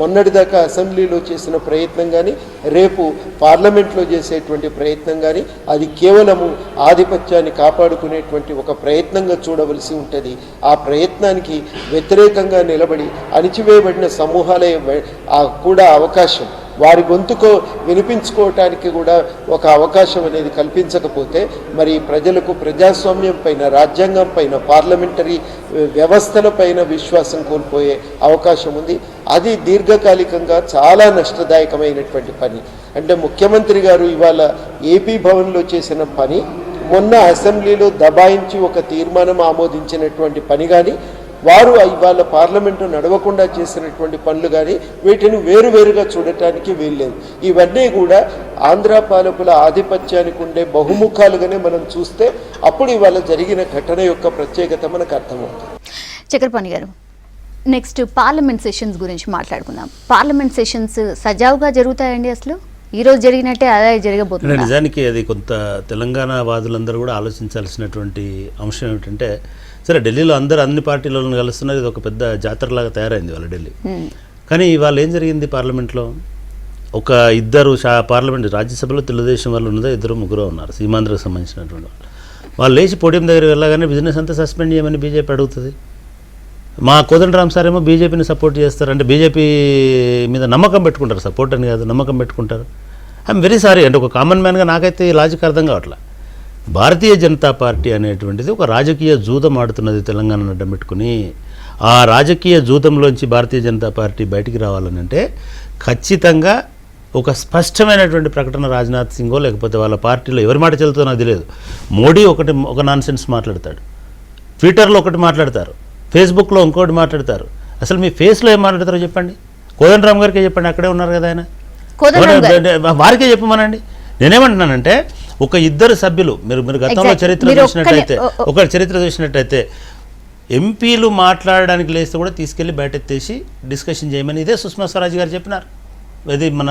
మొన్నటిదాకా అసెంబ్లీలో చేసిన ప్రయత్నం కానీ రేపు పార్లమెంట్లో చేసేటువంటి ప్రయత్నం కానీ అది కేవలము ఆధిపత్యాన్ని కాపాడుకునేటువంటి ఒక ప్రయత్నంగా చూడవలసి ఉంటుంది. ఆ ప్రయత్నానికి వ్యతిరేకంగా నిలబడి అణిచివేయబడిన సమూహాలే కూడా అవకాశం, వారి గొంతుకు వినిపించుకోవటానికి కూడా ఒక అవకాశం అనేది కల్పించకపోతే మరి ప్రజలకు ప్రజాస్వామ్యం పైన, రాజ్యాంగం పైన, పార్లమెంటరీ వ్యవస్థల పైన విశ్వాసం కోల్పోయే అవకాశం ఉంది. అది దీర్ఘకాలికంగా చాలా నష్టదాయకమైనటువంటి పని. అంటే ముఖ్యమంత్రి గారు ఇవాళ ఏపీ భవన్లో చేసిన పని, మొన్న అసెంబ్లీలో దబాయించి ఒక తీర్మానం ఆమోదించినటువంటి పని కానీ, వారు ఇవాళ పార్లమెంటు నడవకుండా చేసినటువంటి పనులు కానీ వీటిని వేరువేరుగా చూడటానికి వీల్లేదు. ఇవన్నీ కూడా ఆంధ్ర పాలకుల ఆధిపత్యానికి ఉండే బహుముఖాలుగానే మనం చూస్తే అప్పుడు ఇవాళ జరిగిన ఘటన యొక్క ప్రత్యేకత మనకు అర్థమవుతుంది. చక్రపాణి గారు, నెక్స్ట్ పార్లమెంట్ సెషన్స్ గురించి మాట్లాడుకుందాం. పార్లమెంట్ సెషన్స్ సజావుగా జరుగుతాయండి? అసలు ఈరోజు జరిగినట్టే అదే జరగబోతుంది? నిజానికి అది కొంత తెలంగాణ వాదులందరూ కూడా ఆలోచించాల్సినటువంటి అంశం ఏమిటంటే, సరే ఢిల్లీలో అందరూ అన్ని పార్టీలను కలుస్తున్నారు, ఇది ఒక పెద్ద జాతరలాగా తయారైంది వాళ్ళ ఢిల్లీ. కానీ ఇవాళ ఏం జరిగింది పార్లమెంట్లో? ఒక ఇద్దరు పార్లమెంట్ రాజ్యసభలో తెలుగుదేశం వాళ్ళు ఉన్నదో ఇద్దరు ముగ్గురు ఉన్నారు, సీమాంధ్రకు సంబంధించినటువంటి వాళ్ళు లేచి పోడియం దగ్గర వెళ్ళగానే బిజినెస్ అంతా సస్పెండ్ చేయమని బీజేపీ అడుగుతుంది. మా కోదండరామ్ సార్ ఏమో బీజేపీని సపోర్ట్ చేస్తారు, అంటే బీజేపీ మీద నమ్మకం పెట్టుకుంటారు, సపోర్ట్ అని కాదు నమ్మకం పెట్టుకుంటారు. ఐఎమ్ వెరీ సారీ, అంటే ఒక కామన్ మ్యాన్గా నాకైతే ఈ లాజిక్ అర్థం కావట్లా. భారతీయ జనతా పార్టీ అనేటువంటిది ఒక రాజకీయ జూదం ఆడుతున్నది తెలంగాణను అడ్డం పెట్టుకుని. ఆ రాజకీయ జూదంలోంచి భారతీయ జనతా పార్టీ బయటికి రావాలని అంటే ఖచ్చితంగా ఒక స్పష్టమైనటువంటి ప్రకటన రాజ్నాథ్ సింగో లేకపోతే వాళ్ళ పార్టీలో ఎవరి మాట చెల్లుతుందో నాకు తెలియదు. మోడీ ఒక నాన్ సెన్స్ మాట్లాడతాడు, ట్విట్టర్లో ఒకటి మాట్లాడతారు, ఫేస్బుక్లో ఇంకోటి మాట్లాడతారు. అసలు మీ ఫేస్లో ఏం మాట్లాడతారో చెప్పండి. కోదండరామ్ గారికే చెప్పండి, అక్కడే ఉన్నారు కదా ఆయన, వారికే చెప్పమనండి. నేనేమంటున్నానంటే ఒక ఇద్దరు సభ్యులు మీరు గతంలో చరిత్ర చూసినట్టయితే ఎంపీలు మాట్లాడడానికి లేస్తే కూడా తీసుకెళ్లి బయటెత్తేసి డిస్కషన్ చేయమని ఇదే సుష్మా స్వరాజ్ గారు చెప్పినారు. ఇది మన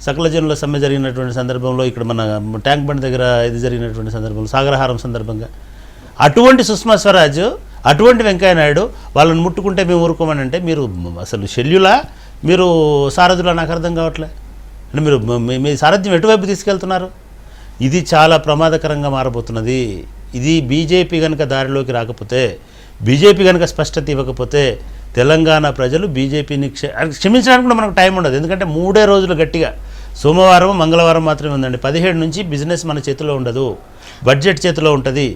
సకల జనుల సమ్మె జరిగినటువంటి సందర్భంలో, ఇక్కడ మన ట్యాంక్ బండ్ దగ్గర ఇది జరిగినటువంటి సందర్భంలో, సాగరహారం సందర్భంగా అటువంటి సుష్మా స్వరాజ్, అటువంటి వెంకయ్యనాయుడు వాళ్ళని ముట్టుకుంటే మేము ఊరుకోమని అంటే మీరు అసలు షెడ్యూలా, మీరు సారథులా? నాకు అర్థం కావట్లే. అంటే మీరు మీ సారథ్యం ఎటువైపు తీసుకెళ్తున్నారు? ఇది చాలా ప్రమాదకరంగా మారబోతున్నది. ఇది బీజేపీ కనుక దారిలోకి రాకపోతే బీజేపీ కనుక స్పష్టత ఇవ్వకపోతే తెలంగాణ ప్రజలు బీజేపీని క్షమించడానికి కూడా మనకు టైం ఉండదు. ఎందుకంటే 3 రోజులు గట్టిగా సోమవారం మంగళవారం మాత్రమే ఉందండి. 17 నుంచి బిజినెస్ మన చేతిలో ఉండదు, బడ్జెట్ చేతిలో ఉంటుంది.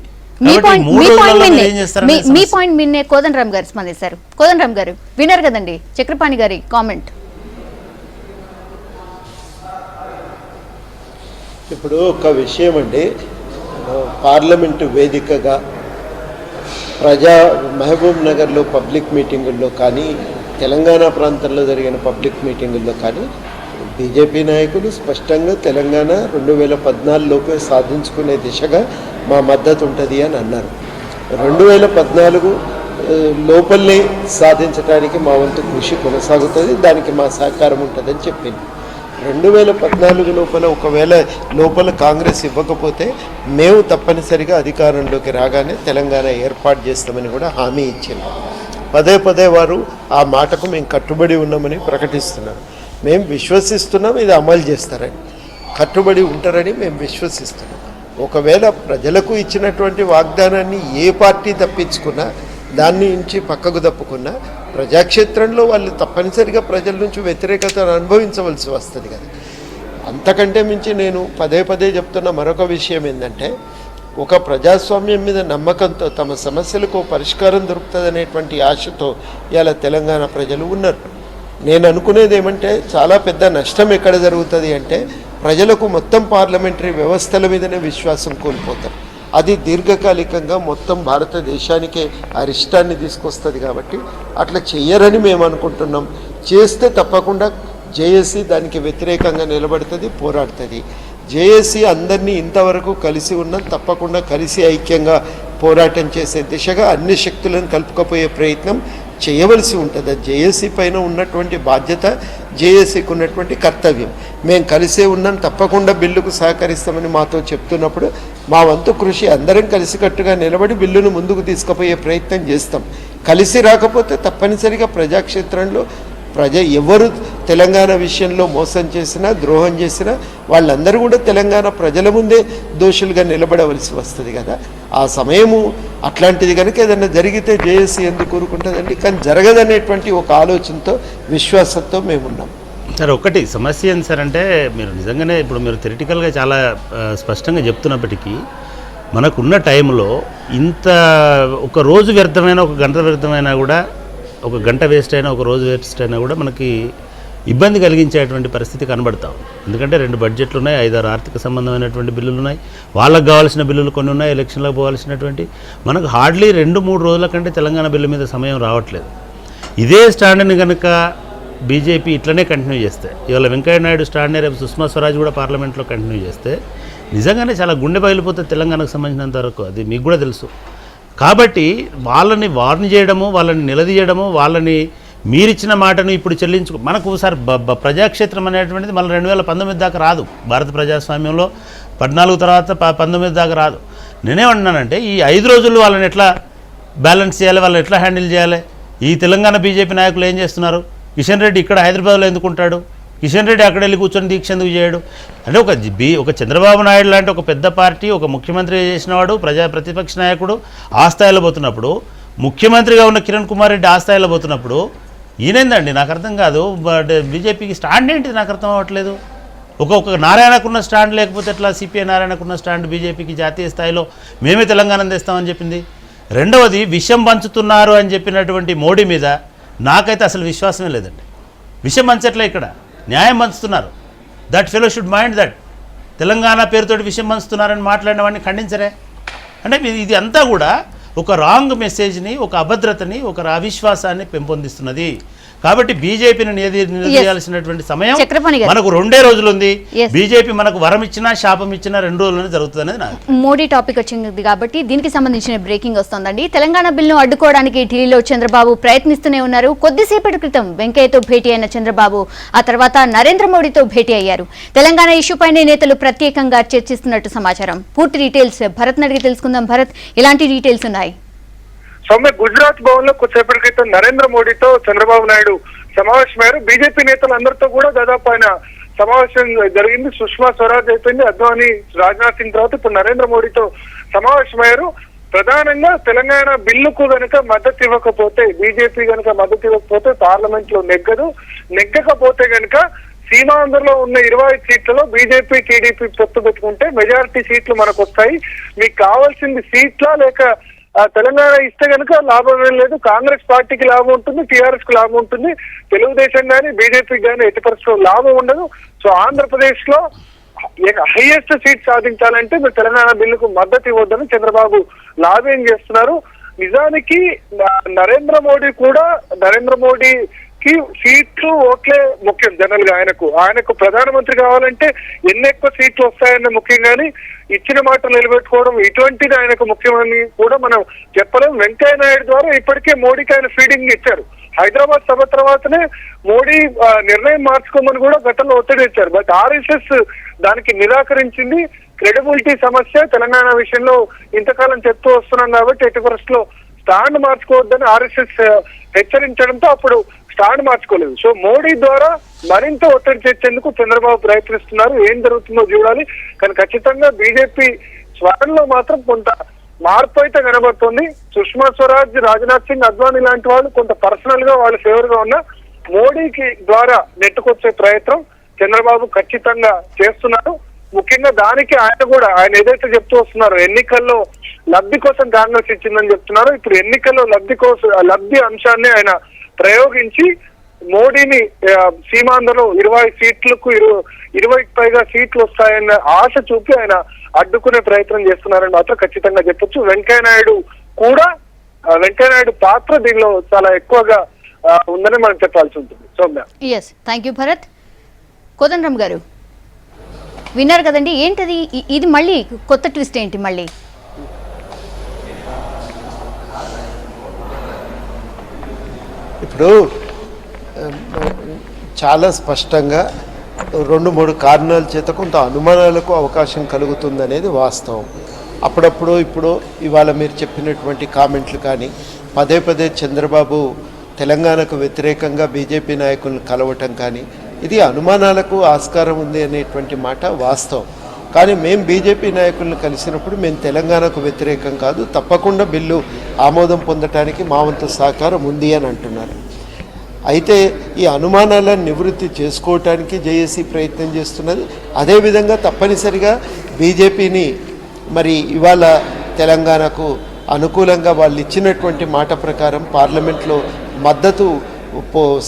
మీ పాయింట్ మీన్నే కోదండరామ్ గారు స్పందిస్తారు. కోదండరామ్ గారు విన్నారు కదండి చక్రపాణి గారి కామెంట్. ఇప్పుడు ఒక విషయం అండి, పార్లమెంటు వేదికగా మహబూబ్ నగర్లో పబ్లిక్ మీటింగుల్లో కానీ తెలంగాణ ప్రాంతంలో జరిగిన పబ్లిక్ మీటింగుల్లో కానీ బీజేపీ నాయకులు స్పష్టంగా తెలంగాణ 2014లోపే సాధించుకునే దిశగా మా మద్దతు ఉంటుంది అని అన్నారు. 2014 లోపలనే సాధించడానికి మా వంతు కృషి కొనసాగుతుంది, దానికి మా సహకారం ఉంటుందని చెప్పింది. 2014 లోపల కాంగ్రెస్ ఇవ్వకపోతే మేము తప్పనిసరిగా అధికారంలోకి రాగానే తెలంగాణ ఏర్పాటు చేస్తామని కూడా హామీ ఇచ్చింది. పదే వారు ఆ మాటకు మేము కట్టుబడి ఉన్నామని ప్రకటిస్తున్నారు. మేము విశ్వసిస్తున్నాం ఇది అమలు చేస్తారని, కట్టుబడి ఉంటారని మేము విశ్వసిస్తున్నాం. ఒకవేళ ప్రజలకు ఇచ్చినటువంటి వాగ్దానాన్ని ఏ పార్టీ తప్పించుకున్నా, దాన్ని నుంచి పక్కకు తప్పుకున్నా, ప్రజాక్షేత్రంలో వాళ్ళు తప్పనిసరిగా ప్రజల నుంచి వ్యతిరేకతను అనుభవించవలసి వస్తుంది కదా. అంతకంటే మించి నేను పదే చెప్తున్న మరొక విషయం ఏంటంటే, ఒక ప్రజాస్వామ్యం మీద నమ్మకంతో తమ సమస్యలకు పరిష్కారం దొరుకుతుందనేటువంటి ఆశతో ఇవాళ తెలంగాణ ప్రజలు ఉన్నారు. నేను అనుకునేది ఏమంటే, చాలా పెద్ద నష్టం ఎక్కడ జరుగుతుంది అంటే, ప్రజలకు మొత్తం పార్లమెంటరీ వ్యవస్థల మీదనే విశ్వాసం కోల్పోతారు. అది దీర్ఘకాలికంగా మొత్తం భారతదేశానికే అరిష్టాన్ని తీసుకొస్తుంది. కాబట్టి అట్లా చెయ్యరని మేము అనుకుంటున్నాం. చేస్తే తప్పకుండా జేఏసీ దానికి వ్యతిరేకంగా నిలబడుతుంది, పోరాడుతుంది. జేఏసీ అందరినీ ఇంతవరకు కలిసి ఉన్నాం, తప్పకుండా కలిసి ఐక్యంగా పోరాటం చేసే దిశగా అన్ని శక్తులను కలుపుకపోయే ప్రయత్నం చేయవలసి ఉంటుంది. జేఏసీ పైన ఉన్నటువంటి బాధ్యత, జేఏసీకి ఉన్నటువంటి కర్తవ్యం. మేము కలిసే ఉన్నాం, తప్పకుండా బిల్లుకు సహకరిస్తామని మాతో చెప్తున్నప్పుడు మా వంతు కృషి అందరం కలిసికట్టుగా నిలబడి బిల్లును ముందుకు తీసుకుపోయే ప్రయత్నం చేస్తాం. కలిసి రాకపోతే తప్పనిసరిగా ప్రజాక్షేత్రంలో ఎవరు తెలంగాణ విషయంలో మోసం చేసినా, ద్రోహం చేసినా వాళ్ళందరూ కూడా తెలంగాణ ప్రజల ముందే దోషులుగా నిలబడవలసి వస్తుంది కదా. ఆ సమయము అట్లాంటిది కనుక ఏదైనా జరిగితే జేఏసీ ఎందుకు కోరుకుంటుందండి? కానీ జరగదనేటువంటి ఒక ఆలోచనతో, విశ్వాసంతో మేమున్నాం. సార్, ఒకటి సమస్య ఏంటి సార్ అంటే, మీరు నిజంగానే ఇప్పుడు మీరు థియరిటికల్గా చాలా స్పష్టంగా చెప్తున్నప్పటికీ మనకున్న టైంలో ఇంత ఒక రోజు వ్యర్థమైన, ఒక గంట వ్యర్థమైనా కూడా, ఒక గంట వేస్ట్ అయినా, ఒక రోజు వేస్ట్ అయినా కూడా మనకి ఇబ్బంది కలిగించేటువంటి పరిస్థితి కనబడతాం. ఎందుకంటే 2 బడ్జెట్లు ఉన్నాయి, 5-6 ఆర్థిక సంబంధమైనటువంటి బిల్లులు ఉన్నాయి, వాళ్ళకు కావాల్సిన బిల్లులు కొన్ని ఉన్నాయి, ఎలక్షన్లకు పోవాల్సినటువంటి. మనకు హార్డ్లీ 2-3 రోజుల కంటే తెలంగాణ బిల్లు మీద సమయం రావట్లేదు. ఇదే స్టాండ్ని కనుక బీజేపీ ఇట్లనే కంటిన్యూ చేస్తే, ఇవాళ వెంకయ్యనాయుడు స్టాండ్నే రేపు సుష్మా స్వరాజ్ కూడా పార్లమెంట్లో కంటిన్యూ చేస్తే నిజంగానే చాలా గుండె బయలుపోతే తెలంగాణకు సంబంధించినంత వరకు. అది మీకు కూడా తెలుసు. కాబట్టి వాళ్ళని వార్న్ చేయడము, వాళ్ళని నిలదీయడము, వాళ్ళని మీరిచ్చిన మాటను ఇప్పుడు మనకు ఒకసారి ప్రజాక్షేత్రం అనేటువంటిది మళ్ళీ 2019 దాకా రాదు. భారత ప్రజాస్వామ్యంలో 14 తర్వాత 19 దాకా రాదు. నేనేమన్నానంటే, ఈ 5 రోజులు వాళ్ళని ఎట్లా బ్యాలెన్స్ చేయాలి, వాళ్ళని ఎట్లా హ్యాండిల్ చేయాలి? ఈ తెలంగాణ బీజేపీ నాయకులు ఏం చేస్తున్నారు? కిషన్ రెడ్డి ఇక్కడ హైదరాబాద్లో ఎందుకుంటాడు? కిషన్ రెడ్డి అక్కడ వెళ్ళి కూర్చొని దీక్ష ఎందుకు చేయడు? అంటే ఒక చంద్రబాబు నాయుడు లాంటి ఒక పెద్ద పార్టీ, ఒక ముఖ్యమంత్రి చేసినవాడు, ప్రతిపక్ష నాయకుడు ఆ స్థాయిలో పోతున్నప్పుడు, ముఖ్యమంత్రిగా ఉన్న కిరణ్ కుమార్ రెడ్డి ఆ స్థాయిలో పోతున్నప్పుడు ఈయనేందండి? నాకు అర్థం కాదు. బీజేపీకి స్టాండ్ ఏంటి నాకు అర్థం అవ్వట్లేదు. ఒక నారాయణకున్న స్టాండ్ లేకపోతే ఎట్లా? సిపిఐ నారాయణకున్న స్టాండ్ బీజేపీకి జాతీయ స్థాయిలో మేమే తెలంగాణ తెస్తామని చెప్పింది. రెండవది, విషం పంచుతున్నారు అని చెప్పినటువంటి మోడీ మీద నాకైతే అసలు విశ్వాసమే లేదండి. విషం పంచట్లే, ఇక్కడ న్యాయం పంచుతున్నారు. That fellow should mind that. Telangana పేరుతోటి విషయం పంచుతున్నారని మాట్లాడిన వాడిని ఖండించరే? అంటే ఇది అంతా కూడా ఒక రాంగ్ మెసేజ్ని, ఒక అభద్రతని, ఒక అవిశ్వాసాన్ని పెంపొందిస్తున్నది. కాబట్టి బీజేపీని నిలదీయాల్సినటువంటి సమయం మనకు 2 రోజులు ఉంది. బీజేపీ మనకు వరం ఇచ్చినా శాపం ఇచ్చినా 2 రోజుల్లోనే జరుగుతుంది అనేది నాకు. మోడీ టాపిక్ వచ్చింది కాబట్టి దీనికి సంబంధించిన బ్రేకింగ్ వస్తుందండి. తెలంగాణ బిల్లును అడ్డుకోవడానికి ఢిల్లీలో చంద్రబాబు ప్రయత్నిస్తూనే ఉన్నారు. కొద్దిసేపటి క్రితం వెంకయ్యతో భేటీ అయిన చంద్రబాబు ఆ తర్వాత నరేంద్ర మోడీతో భేటీ అయ్యారు. తెలంగాణ ఇష్యూపైనే నేతలు ప్రత్యేకంగా చర్చిస్తున్నట్టు సమాచారం. పూర్తి డీటెయిల్స్ భరత్ అడిగి తెలుసుకుందాం. భరత్, ఎలాంటి డీటెయిల్స్ ఉన్నాయి? సౌమ్య, గుజరాత్ భవన్ లో కొద్దిసేపటి క్రితం నరేంద్ర మోడీతో చంద్రబాబు నాయుడు సమావేశమయ్యారు. బీజేపీ నేతలందరితో కూడా దాదాపు ఆయన సమావేశం జరిగింది. సుష్మా స్వరాజ్ అయిపోయింది, అద్వానీ, రాజ్నాథ్ సింగ్ తర్వాత ఇప్పుడు నరేంద్ర మోడీతో సమావేశమయ్యారు. ప్రధానంగా తెలంగాణ బిల్లుకు గనుక మద్దతు ఇవ్వకపోతే, బీజేపీ గనుక మద్దతు ఇవ్వకపోతే పార్లమెంట్ లో నెగ్గకపోతే గనుక సీమాంధ్రలో ఉన్న 25 సీట్లలో బీజేపీ టీడీపీ పొత్తు పెట్టుకుంటే మెజారిటీ సీట్లు మనకు వస్తాయి. మీకు కావాల్సింది సీట్లా లేక తెలంగాణ ఇస్తే కనుక లాభం ఏం లేదు. కాంగ్రెస్ పార్టీకి లాభం ఉంటుంది, టీఆర్ఎస్ కి లాభం ఉంటుంది, తెలుగుదేశం కానీ బీజేపీకి కానీ ఎట్టి పరిస్థితుల్లో లాభం ఉండదు. సో ఆంధ్రప్రదేశ్ లో హైయెస్ట్ సీట్ సాధించాలంటే మీరు తెలంగాణ బిల్లుకు మద్దతు ఇవ్వద్దని చంద్రబాబు లాబింగ్ చేస్తున్నారు. నిజానికి నరేంద్ర మోడీకి సీట్లు ఓట్లే ముఖ్యం. జనరల్ గా ఆయనకు ప్రధానమంత్రి కావాలంటే ఎన్ని ఎక్కువ సీట్లు వస్తాయన్న ముఖ్యం, కానీ ఇచ్చిన మాట నిలబెట్టుకోవడం ఇటువంటిది ఆయనకు ముఖ్యమని కూడా మనం చెప్పలేం. వెంకయ్య నాయుడు ద్వారా ఇప్పటికే మోడీకి ఆయన ఫీడింగ్ ఇచ్చారు. హైదరాబాద్ సభ తర్వాతనే మోడీ నిర్ణయం మార్చుకోమని కూడా గతంలో ఒత్తిడి ఇచ్చారు. బట్ ఆర్ఎస్ఎస్ దానికి నిరాకరించింది. క్రెడిబిలిటీ సమస్య తెలంగాణ విషయంలో ఇంతకాలం చెప్తూ వస్తున్నాం కాబట్టి ఎట్టి పరిస్థితుల్లో స్టాండ్ మార్చుకోవద్దని ఆర్ఎస్ఎస్ హెచ్చరించడంతో అప్పుడు స్టాండ్ మార్చుకోలేదు. సో మోడీ ద్వారా మరింత ఒత్తిడి తెచ్చేందుకు చంద్రబాబు ప్రయత్నిస్తున్నారు. ఏం జరుగుతుందో చూడాలి. కానీ ఖచ్చితంగా బీజేపీ స్వరంలో మాత్రం కొంత మార్పు అయితే కనబడుతుంది. సుష్మా స్వరాజ్, రాజ్నాథ్ సింగ్, అద్వానీ లాంటి వాళ్ళు కొంత పర్సనల్ గా వాళ్ళ ఫేవర్ గా ఉన్న మోడీకి ద్వారా నెట్టుకొచ్చే ప్రయత్నం చంద్రబాబు ఖచ్చితంగా చేస్తున్నారు. ముఖ్యంగా దానికి ఆయన ఏదైతే చెప్తూ వస్తున్నారో ఎన్నికల్లో లబ్ధి కోసం కాంగ్రెస్ ఇచ్చిందని చెప్తున్నారు. ఇప్పుడు ఎన్నికల్లో లబ్ధి అంశాన్ని ఆయన ప్రయోగించి మోడీని సీమాంధ్రలో 20 సీట్లకు 20కి పైగా సీట్లు వస్తాయన్న ఆశ చూపి ఆయన అడ్డుకునే ప్రయత్నం చేస్తున్నారని మాత్రం ఖచ్చితంగా చెప్పొచ్చు. వెంకయ్య నాయుడు పాత్ర దీనిలో చాలా ఎక్కువగా ఉందని మనం చెప్పాల్సి ఉంటుంది. సౌమ్య. Thank you Bharath. కోదండరామ్ గారు విన్నారు కదండి, ఏంటది ఇది మళ్ళీ కొత్త ట్విస్ట్ ఏంటి? మళ్ళీ ఇప్పుడు చాలా స్పష్టంగా 2-3 కారణాల చేత కొంత అనుమానాలకు అవకాశం కలుగుతుందనేది వాస్తవం. అప్పుడప్పుడు ఇప్పుడు ఇవాళ మీరు చెప్పినటువంటి కామెంట్లు కానీ పదే పదే చంద్రబాబు తెలంగాణకు వ్యతిరేకంగా బీజేపీ నాయకులను కలవటం కానీ ఇది అనుమానాలకు ఆస్కారం ఉంది అనేటువంటి మాట వాస్తవం. కానీ మేము బీజేపీ నాయకులను కలిసినప్పుడు మేము తెలంగాణకు వ్యతిరేకం కాదు, తప్పకుండా బిల్లు ఆమోదం పొందటానికి మా వంతు సహకారం ఉంది అని అంటున్నారు. అయితే ఈ అనుమానాలను నివృత్తి చేసుకోవటానికి జేఏసీ ప్రయత్నం చేస్తున్నది. అదేవిధంగా తప్పనిసరిగా బీజేపీని మరి ఇవాళ తెలంగాణకు అనుకూలంగా వాళ్ళు ఇచ్చినటువంటి మాట ప్రకారం పార్లమెంట్లో మద్దతు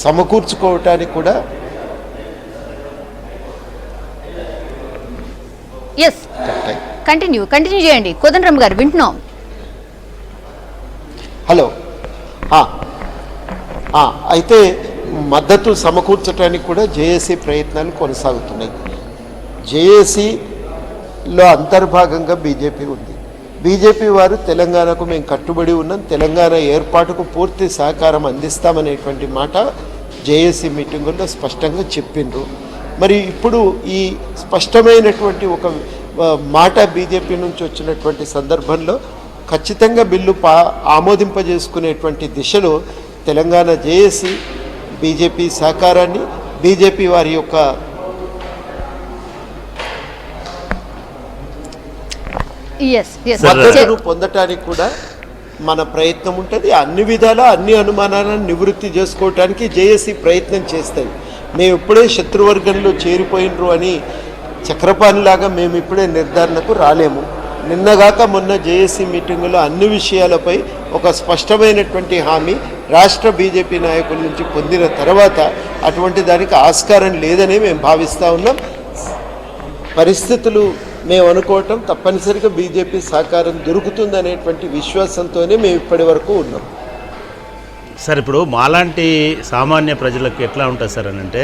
సమకూర్చుకోవటానికి కూడా కంటిన్యూ చేయండి. కోదండరామ్ గారు వింటున్నాం. హలో. అయితే మద్దతు సమకూర్చడానికి కూడా జేఏసీ ప్రయత్నాలు కొనసాగుతున్నాయి. జేఏసీలో అంతర్భాగంగా బీజేపీ ఉంది. బీజేపీ వారు తెలంగాణకు మేము కట్టుబడి ఉన్నాం, తెలంగాణ ఏర్పాటుకు పూర్తి సహకారం అందిస్తామనేటువంటి మాట జేఏసీ మీటింగుల్లో స్పష్టంగా చెప్పిండ్రు. మరి ఇప్పుడు ఈ స్పష్టమైనటువంటి ఒక మాట బీజేపీ నుంచి వచ్చినటువంటి సందర్భంలో ఖచ్చితంగా బిల్లు ఆమోదింపజేసుకునేటువంటి దిశలో తెలంగాణ జేఏసీ బీజేపీ సహకారాన్ని, బీజేపీ వారి యొక్క మద్దతును పొందటానికి కూడా మన ప్రయత్నం ఉంటుంది. అన్ని విధాలా అన్ని అనుమానాలను నివృత్తి చేసుకోవటానికి జేఏసీ ప్రయత్నం చేస్తుంది. మేము ఇప్పుడే శత్రువర్గంలో చేరిపోయినరు అని చక్రపాణిలాగా మేము ఇప్పుడే నిర్ధారణకు రాలేము. నిన్నగాక మొన్న జేఏసీ మీటింగులో అన్ని విషయాలపై ఒక స్పష్టమైనటువంటి హామీ రాష్ట్ర బీజేపీ నాయకుల నుంచి పొందిన తర్వాత అటువంటి దానికి ఆస్కారం లేదని మేము భావిస్తూ ఉన్నాం. పరిస్థితులు మేము అనుకోవటం తప్పనిసరిగా బీజేపీ సహకారం దొరుకుతుందనేటువంటి విశ్వాసంతోనే మేము ఇప్పటి వరకు ఉన్నాం. సార్, ఇప్పుడు మాలాంటి సామాన్య ప్రజలకు ఎట్లా ఉంటుంది సార్ అని అంటే,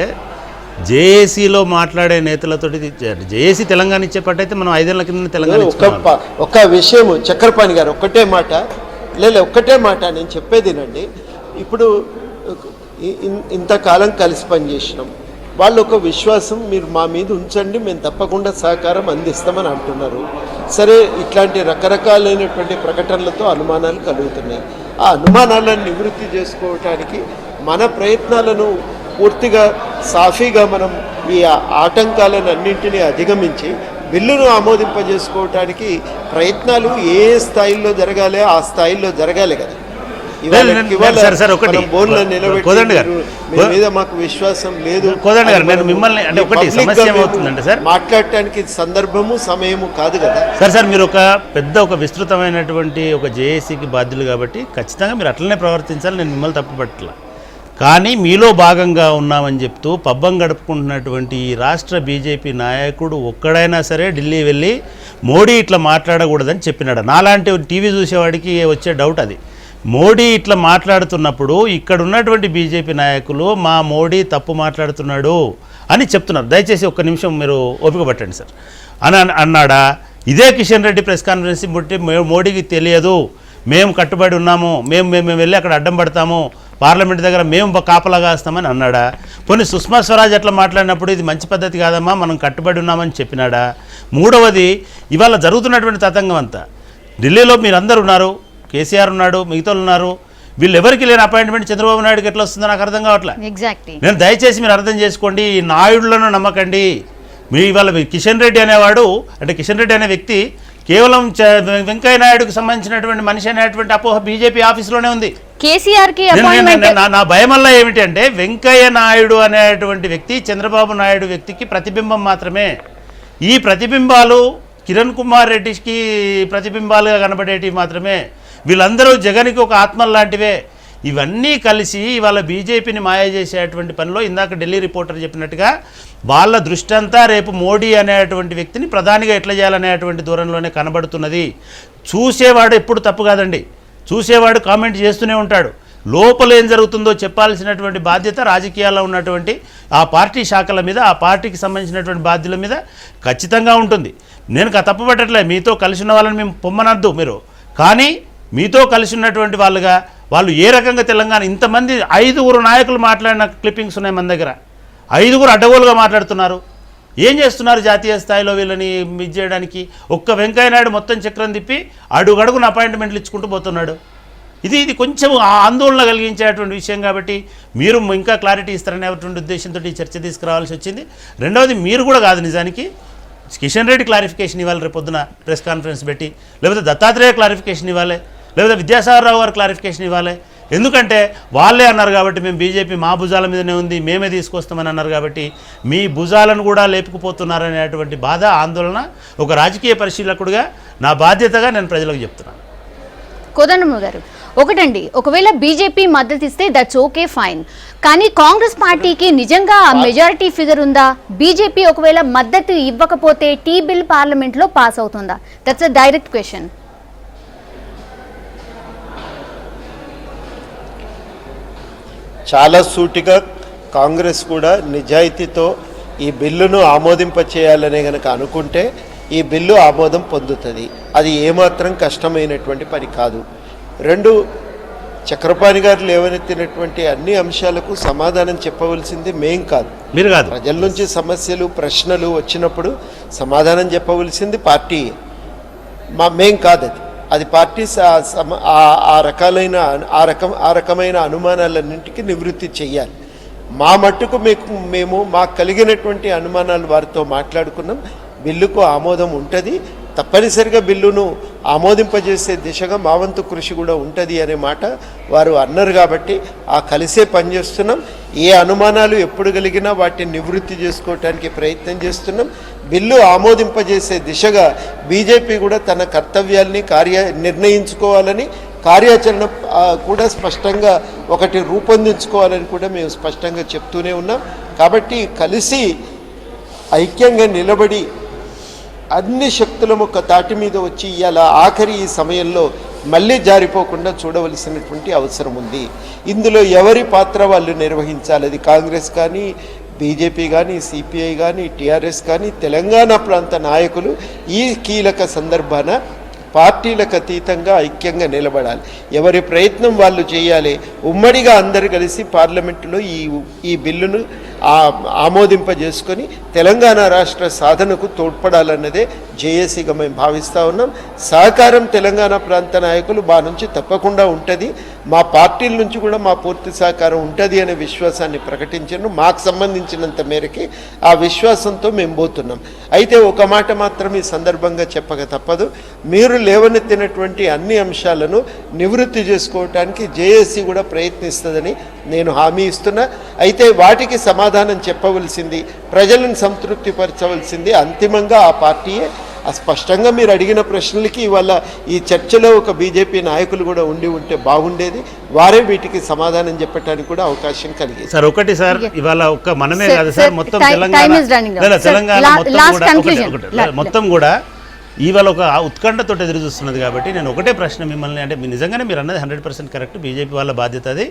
జేఏసీలో మాట్లాడే నేతలతోటి జేఏసీ తెలంగాణ ఇచ్చేపట్టయితే మనం 5 ఏళ్ల కింద తెలంగాణ ఒక విషయం చక్రపాణి గారు ఒక్కటే మాట నేను చెప్పేదినండి. ఇప్పుడు ఇంతకాలం కలిసి పనిచేసినాం, వాళ్ళు ఒక విశ్వాసం మీరు మా మీద ఉంచండి, మేము తప్పకుండా సహకారం అందిస్తామని అంటున్నారు. సరే, ఇట్లాంటి రకరకాలైనటువంటి ప్రకటనలతో అనుమానాలు కలుగుతున్నాయి. ఆ అనుమానాలను నివృత్తి చేసుకోవటానికి మన ప్రయత్నాలను పూర్తిగా సాఫీగా మనం ఈ ఆటంకాలను అన్నింటినీ అధిగమించి బిల్లును ఆమోదింపజేసుకోవటానికి ప్రయత్నాలు ఏ స్థాయిలో జరగాలి ఆ స్థాయిలో జరగాలి కదా. మీద మాకు విశ్వాసం లేదు. మాట్లాడటానికి సందర్భము సమయము కాదు కదా. సార్ మీరు ఒక విస్తృతమైనటువంటి ఒక జేఏసీకి బాధ్యులు కాబట్టి ఖచ్చితంగా మీరు అట్లనే ప్రవర్తించాలి. నేను మిమ్మల్ని తప్పుపట్టల. కానీ మీలో భాగంగా ఉన్నామని చెప్తూ పబ్బం గడుపుకుంటున్నటువంటి ఈ రాష్ట్ర బీజేపీ నాయకుడు ఒక్కడైనా సరే ఢిల్లీ వెళ్ళి మోడీ ఇట్లా మాట్లాడకూడదని చెప్పినాడు. నాలాంటి టీవీ చూసేవాడికి వచ్చే డౌట్ అది. మోడీ ఇట్లా మాట్లాడుతున్నప్పుడు ఇక్కడ ఉన్నటువంటి బీజేపీ నాయకులు మా మోడీ తప్పు మాట్లాడుతున్నాడు అని చెప్తున్నారు. దయచేసి ఒక్క నిమిషం మీరు ఓపిక పట్టండి సార్ అని అన్నాడా? ఇదే కిషన్ రెడ్డి ప్రెస్ కాన్ఫరెన్స్ బట్టి మోడీకి తెలియదు, మేము కట్టుబడి ఉన్నాము, మేము వెళ్ళి అక్కడ అడ్డం పడతాము, పార్లమెంట్ దగ్గర మేము కాపలాగా వస్తామని అన్నాడా? కొన్ని సుష్మా స్వరాజ్ అట్లా మాట్లాడినప్పుడు ఇది మంచి పద్ధతి కాదమ్మా, మనం కట్టుబడి ఉన్నామని చెప్పినాడా? మూడవది, ఇవాళ జరుగుతున్నటువంటి తతంగం అంతా ఢిల్లీలో మీరందరూ ఉన్నారు, కేసీఆర్ ఉన్నాడు, మిగతా ఉన్నారు, వీళ్ళు ఎవరికి లేని అపాయింట్మెంట్ చంద్రబాబు నాయుడుకి ఎట్లా వస్తుందో నాకు అర్థం కావట్లే. నేను దయచేసి మీరు అర్థం చేసుకోండి, ఈ నాయుడులను నమ్మకండి. మీ ఇవాళ కిషన్ రెడ్డి అనేవాడు, అంటే కిషన్ రెడ్డి అనే వ్యక్తి కేవలం వెంకయ్య నాయుడుకు సంబంధించినటువంటి మనిషి అనేటువంటి అపోహ బీజేపీ ఆఫీసులోనే ఉంది. కేసీఆర్కి నా భయం వల్ల ఏమిటి అంటే వెంకయ్య నాయుడు అనేటువంటి వ్యక్తి చంద్రబాబు నాయుడు వ్యక్తికి ప్రతిబింబం మాత్రమే. ఈ ప్రతిబింబాలు కిరణ్ కుమార్ రెడ్డికి ప్రతిబింబాలుగా కనబడేటివి మాత్రమే. వీళ్ళందరూ జగన్కి ఒక ఆత్మలు లాంటివే. ఇవన్నీ కలిసి ఇవాళ బీజేపీని మాయ చేసేటువంటి పనిలో ఇందాక ఢిల్లీ రిపోర్టర్ చెప్పినట్టుగా వాళ్ళ దృష్టి అంతా రేపు మోడీ అనేటువంటి వ్యక్తిని ప్రధానిగా ఎట్లా చేయాలనేటువంటి దూరంలోనే కనబడుతున్నది. చూసేవాడు ఎప్పుడు తప్పు కాదండి, చూసేవాడు కామెంట్ చేస్తూనే ఉంటాడు. లోపల ఏం జరుగుతుందో చెప్పాల్సినటువంటి బాధ్యత రాజకీయాల్లో ఉన్నటువంటి ఆ పార్టీ శాఖల మీద, ఆ పార్టీకి సంబంధించినటువంటి బాధ్యుల మీద ఖచ్చితంగా ఉంటుంది. నేను తప్పుపట్టట్లే, మీతో కలిసి ఉన్న వాళ్ళని మేము పొమ్మనద్దు మీరు, కానీ మీతో కలిసి ఉన్నటువంటి వాళ్ళుగా వాళ్ళు ఏ రకంగా తెలంగాణ ఇంతమంది 5 నాయకులు మాట్లాడిన క్లిప్పింగ్స్ ఉన్నాయి మన దగ్గర. 5 అడ్డగోలుగా మాట్లాడుతున్నారు. ఏం చేస్తున్నారు జాతీయ స్థాయిలో వీళ్ళని ఇది చేయడానికి? ఒక్క వెంకయ్య నాయుడు మొత్తం చక్రం తిప్పి అడుగడుగున అపాయింట్మెంట్లు ఇచ్చుకుంటూ పోతున్నాడు. ఇది కొంచెం ఆందోళన కలిగించేటువంటి విషయం కాబట్టి మీరు ఇంకా క్లారిటీ ఇస్తారనేటువంటి ఉద్దేశంతో ఈ చర్చ తీసుకురావాల్సి వచ్చింది. రెండవది, మీరు కూడా కాదు నిజానికి కిషన్ రెడ్డి క్లారిఫికేషన్ ఇవ్వాలి రేపు పొద్దున ప్రెస్ కాన్ఫరెన్స్ పెట్టి, లేకపోతే దత్తాత్రేయ క్లారిఫికేషన్ ఇవ్వాలి, లేకపోతే విద్యాసాగర్ రావు గారు క్లారిఫికేషన్ ఇవ్వాలి. ఎందుకంటే వాళ్ళే అన్నారు కాబట్టి మేము బీజేపీ మా భుజాల మీదనే ఉంది, మేమే తీసుకొస్తామని అన్నారు కాబట్టి మీ భుజాలను కూడా లేపుకుపోతున్నారనేటువంటి బాధ, ఆందోళన ఒక రాజకీయ పరిశీలకుడిగా నా బాధ్యతగా నేను ప్రజలకు చెప్తున్నాను. కోదండరామ్ గారు, ఒకటండి, ఒకవేళ బీజేపీ మద్దతు ఇస్తే దట్స్ ఓకే ఫైన్, కానీ కాంగ్రెస్ పార్టీకి నిజంగా మెజారిటీ ఫిగర్ ఉందా? బీజేపీ ఒకవేళ మద్దతు ఇవ్వకపోతే టీ బిల్ పార్లమెంట్లో పాస్ అవుతుందా? That's a direct question. చాలా సూటిగా కాంగ్రెస్ కూడా నిజాయితీతో ఈ బిల్లును ఆమోదింపచేయాలనే కనుక అనుకుంటే ఈ బిల్లు ఆమోదం పొందుతుంది. అది ఏమాత్రం కష్టమైనటువంటి పని కాదు. 2, చక్రపాణి గారు లేవనెత్తినటువంటి అన్ని అంశాలకు సమాధానం చెప్పవలసింది మేం కాదు, మీరు కాదు. ప్రజల నుంచి సమస్యలు ప్రశ్నలు వచ్చినప్పుడు సమాధానం చెప్పవలసింది పార్టీ, మేం కాదు. అది పార్టీ ఆ రకమైన అనుమానాలన్నింటికి నివృత్తి చెయ్యాలి. మా మట్టుకు మేము మాకు కలిగినటువంటి అనుమానాలు వారితో మాట్లాడుకున్నాం. బిల్లుకు ఆమోదం ఉంటుంది, తప్పనిసరిగా బిల్లును ఆమోదింపజేసే దిశగా మా వంతు కృషి కూడా ఉంటుంది అనే మాట వారు అన్నారు కాబట్టి కలిసే పనిచేస్తున్నాం. ఏ అనుమానాలు ఎప్పుడు కలిగినా వాటిని నివృత్తి చేసుకోవటానికి ప్రయత్నం చేస్తున్నాం. బిల్లు ఆమోదింపజేసే దిశగా బీజేపీ కూడా తన కర్తవ్యాల్ని నిర్ణయించుకోవాలని, కార్యాచరణ కూడా స్పష్టంగా ఒకటి రూపొందించుకోవాలని కూడా మేము స్పష్టంగా చెప్తూనే ఉన్నాం. కాబట్టి కలిసి ఐక్యంగా నిలబడి అన్ని శక్తులం ఒక తాటి మీద వచ్చి ఇలా ఆఖరి ఈ సమయంలో మళ్ళీ జారిపోకుండా చూడవలసినటువంటి అవసరం ఉంది. ఇందులో ఎవరి పాత్ర వాళ్ళు నిర్వహించాలి. అది కాంగ్రెస్ కానీ, బీజేపీ కానీ, సిపిఐ కానీ, టీఆర్ఎస్ కానీ, తెలంగాణ ప్రాంత నాయకులు ఈ కీలక సందర్భాన పార్టీలకు అతీతంగా ఐక్యంగా నిలబడాలి. ఎవరి ప్రయత్నం వాళ్ళు చేయాలి. ఉమ్మడిగా అందరు కలిసి పార్లమెంటులో ఈ బిల్లును ఆమోదింపజేసుకొని తెలంగాణ రాష్ట్ర సాధనకు తోడ్పడాలన్నదే జేఏసీగా మేము భావిస్తూ ఉన్నాం. సహకారం తెలంగాణ ప్రాంత నాయకులు మా నుంచి తప్పకుండా ఉంటుంది, మా పార్టీల నుంచి కూడా మా పూర్తి సహకారం ఉంటుంది అనే విశ్వాసాన్ని ప్రకటించారు. మాకు సంబంధించినంత మేరకి ఆ విశ్వాసంతో మేము పోతున్నాం. అయితే ఒక మాట మాత్రం ఈ సందర్భంగా చెప్పక తప్పదు, మీరు లేవనెత్తినటువంటి అన్ని అంశాలను నివృత్తి చేసుకోవటానికి జేఏసీ కూడా ప్రయత్నిస్తుందని నేను హామీ ఇస్తున్నా. అయితే వాటికి సమాధానం చెప్పవలసింది, ప్రజలను సంతృప్తిపరచవలసింది అంతిమంగా ఆ పార్టీయే. స్పష్టంగా మీరు అడిగిన ప్రశ్నలకి ఇవాళ ఈ చర్చలో ఒక బీజేపీ నాయకులు కూడా ఉంటే బాగుండేది, వారే వీటికి సమాధానం చెప్పడానికి కూడా అవకాశం కలిగేది. సార్ ఒకటి సార్, ఇవాళ ఒక్క మనమే కాదు సార్, మొత్తం తెలంగాణ మొత్తం కూడా ఇవాళ ఒక ఉత్కంఠతో ఎదురు చూస్తున్నది. కాబట్టి నేను ఒకటే ప్రశ్న మిమ్మల్ని, అంటే నిజంగానే మీరు అన్నది 100% కరెక్ట్, బీజేపీ వాళ్ళ బాధ్యత అది.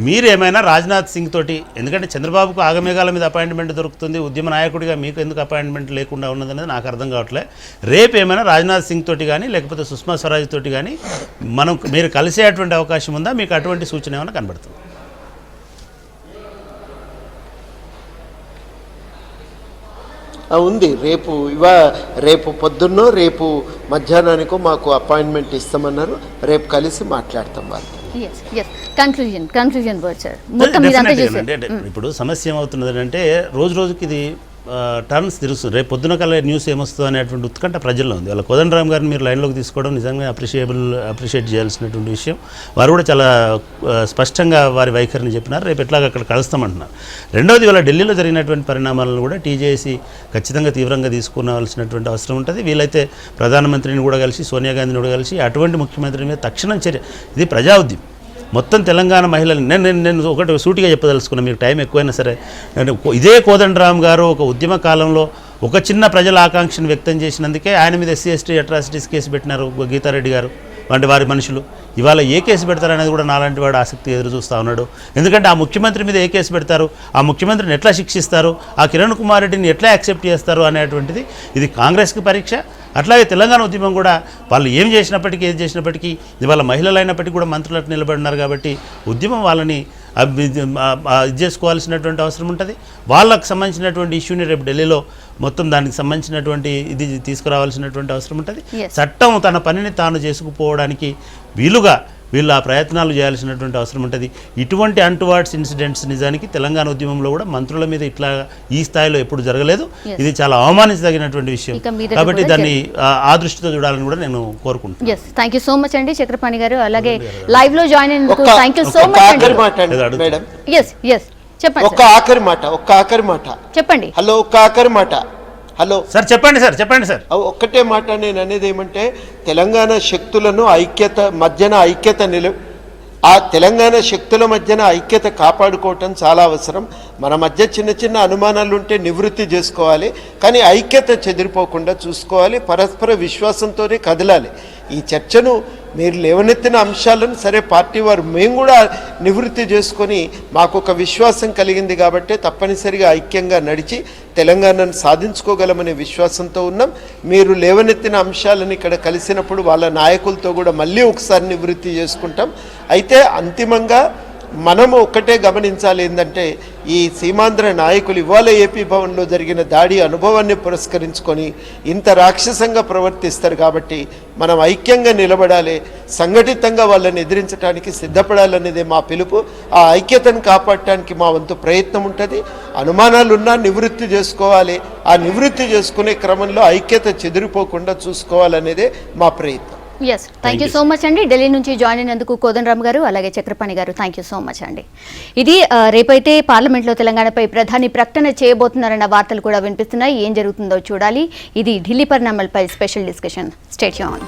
మీరు ఏమైనా రాజ్నాథ్ సింగ్ తోటి, ఎందుకంటే చంద్రబాబుకు ఆగమేఘాల మీద అపాయింట్మెంట్ దొరుకుతుంది, ఉద్యమ నాయకుడిగా మీకు ఎందుకు అపాయింట్మెంట్ లేకుండా ఉన్నదనేది నాకు అర్థం కావట్లే. రేపు ఏమైనా రాజ్నాథ్ సింగ్ తోటి కానీ లేకపోతే సుష్మా స్వరాజ్ తోటి కానీ మీరు కలిసేటువంటి అవకాశం ఉందా? మీకు అటువంటి సూచన ఏమైనా కనబడుతుంది? ఉంది. రేపు పొద్దున్నో రేపు మధ్యాహ్నానికో మాకు అపాయింట్మెంట్ ఇస్తామన్నారు. రేపు కలిసి మాట్లాడతాం వాళ్ళు. ఇప్పుడు సమస్య ఏమవుతున్నది అంటే రోజు రోజుకి ఇది టర్న్స్ తిరుగుతుంది. రేపు పొద్దున కల్లా న్యూస్ ఏమొస్తుంది అనేటువంటి ఉత్కంఠ ప్రజల్లో ఉంది. వాళ్ళ కోదండరామ్ గారిని మీరు లైన్లోకి తీసుకోవడం నిజంగా అప్రిషియేట్ చేయాల్సినటువంటి విషయం. వారు కూడా చాలా స్పష్టంగా వారి వైఖరిని చెప్పినారు. రేపు ఎట్లాగ అక్కడ కలుస్తామంటున్నారు. రెండవది, వాళ్ళ ఢిల్లీలో జరిగినటువంటి పరిణామాలను కూడా టీజేఏసీ ఖచ్చితంగా తీవ్రంగా తీసుకోవాల్సినటువంటి అవసరం ఉంటుంది. వీలైతే ప్రధానమంత్రిని కూడా కలిసి, సోనియా గాంధీని కూడా కలిసి అటువంటి ముఖ్యమంత్రి మీద తక్షణం చర్య, ఇది ప్రజా ఉద్యమం, మొత్తం తెలంగాణ మహిళలు. నేను ఒకటి సూటిగా చెప్పదలుచుకున్నా, మీకు టైం ఎక్కువైనా సరే, ఇదే కోదండరామ్ గారు ఒక ఉద్యమ కాలంలో ఒక చిన్న ప్రజల ఆకాంక్షను వ్యక్తం చేసినందుకే ఆయన మీద SC/ST అట్రాసిటీస్ కేసు పెట్టినారు గీతారెడ్డి గారు వంటి వారి మనుషులు. ఇవాళ ఏ కేసు పెడతారనేది కూడా నాలాంటి వాడు ఆసక్తి ఎదురు చూస్తూ ఉన్నాడు. ఎందుకంటే ఆ ముఖ్యమంత్రి మీద ఏ కేసు పెడతారు, ఆ ముఖ్యమంత్రిని ఎట్లా శిక్షిస్తారు, ఆ కిరణ్ కుమార్ రెడ్డిని ఎట్లా యాక్సెప్ట్ చేస్తారు అనేటువంటిది ఇది కాంగ్రెస్కి పరీక్ష. అట్లాగే తెలంగాణ ఉద్యమం కూడా వాళ్ళు ఏం చేసినప్పటికీ ఏది చేసినప్పటికీ ఇవాళ మహిళలు అయినప్పటికీ కూడా మంత్రులకు నిలబడినారు. కాబట్టి ఉద్యమం వాళ్ళని ఇది చేసుకోవాల్సినటువంటి అవసరం ఉంటుంది. వాళ్ళకు సంబంధించినటువంటి ఇష్యూని రేపు ఢిల్లీలో మొత్తం దానికి సంబంధించినటువంటి ఇది తీసుకురావాల్సినటువంటి అవసరం ఉంటుంది. చట్టం తన పనిని తాను చేసుకుపోవడానికి వీలుగా వీళ్ళు ఆ ప్రయత్నాలు చేయాల్సినటువంటి అవసరం ఉంటుంది. ఇటువంటి అన్టువార్డ్స్ ఇన్సిడెంట్స్ నిజానికి తెలంగాణ ఉద్యమంలో కూడా మంత్రుల మీద ఇట్లా ఈ స్థాయిలో ఎప్పుడు జరగలేదు. ఇది చాలా అవమానించదగినటువంటి విషయం. కాబట్టి దాన్ని ఆ దృష్టితో చూడాలని కూడా నేను కోరుకుంటున్నాను. థ్యాంక్ యూ సో మచ్ అండి చక్రపాణి గారు. అలాగే లైవ్ లో జాయిన్ అయినందుకు thank you so much madam. చెప్పండి. ఒక్క ఆఖరి మాట చెప్పండి. హలో, ఒక్క ఆఖరి మాట. హలో సార్, చెప్పండి సార్. ఒక్కటే మాట నేను అనేది ఏమంటే, తెలంగాణ శక్తులను ఆ తెలంగాణ శక్తుల మధ్యన ఐక్యత కాపాడుకోవటం చాలా అవసరం. మన మధ్య చిన్న చిన్న అనుమానాలు ఉంటే నివృత్తి చేసుకోవాలి, కానీ ఐక్యత చెదిరిపోకుండా చూసుకోవాలి. పరస్పర విశ్వాసంతోనే కదలాలి. ఈ చర్చను మీరు లేవనెత్తిన అంశాలను సరే పార్టీ వారు మేము కూడా నివృత్తి చేసుకొని మాకు ఒక విశ్వాసం కలిగింది కాబట్టి తప్పనిసరిగా ఐక్యంగా నడిచి తెలంగాణను సాధించుకోగలమనే విశ్వాసంతో ఉన్నాం. మీరు లేవనెత్తిన అంశాలను ఇక్కడ కలిసినప్పుడు వాళ్ళ నాయకులతో కూడా మళ్ళీ ఒకసారి నివృత్తి చేసుకుంటాం. అయితే అంతిమంగా మనము ఒక్కటే గమనించాలి, ఏంటంటే ఈ సీమాంధ్ర నాయకులు ఇవాళ ఏపీ భవన్లో జరిగిన దాడి అనుభవాన్ని పురస్కరించుకొని ఇంత రాక్షసంగా ప్రవర్తిస్తారు. కాబట్టి మనం ఐక్యంగా నిలబడాలి, సంఘటితంగా వాళ్ళని ఎదిరించడానికి సిద్ధపడాలనేదే మా పిలుపు. ఆ ఐక్యతను కాపాడటానికి మా వంతు ప్రయత్నం ఉంటుంది. అనుమానాలున్నా నివృత్తి చేసుకోవాలి. ఆ నివృత్తి చేసుకునే క్రమంలో ఐక్యత చెదిరిపోకుండా చూసుకోవాలనేదే మా ప్రయత్నం. థ్యాంక్ యూ సో మచ్ అండి. ఢిల్లీ నుంచి జాయిన్ అయినందుకు కోదండరామ్ గారు, అలాగే చక్రపాణి గారు, థ్యాంక్ యూ సో మచ్ అండి. ఇది రేపైతే పార్లమెంట్లో తెలంగాణపై ప్రధాని ప్రకటన చేయబోతున్నారన్న వార్తలు కూడా వినిపిస్తున్నాయి. ఏం జరుగుతుందో చూడాలి. ఇది ఢిల్లీ పరిణామాలపై స్పెషల్ డిస్కషన్. Stay tuned.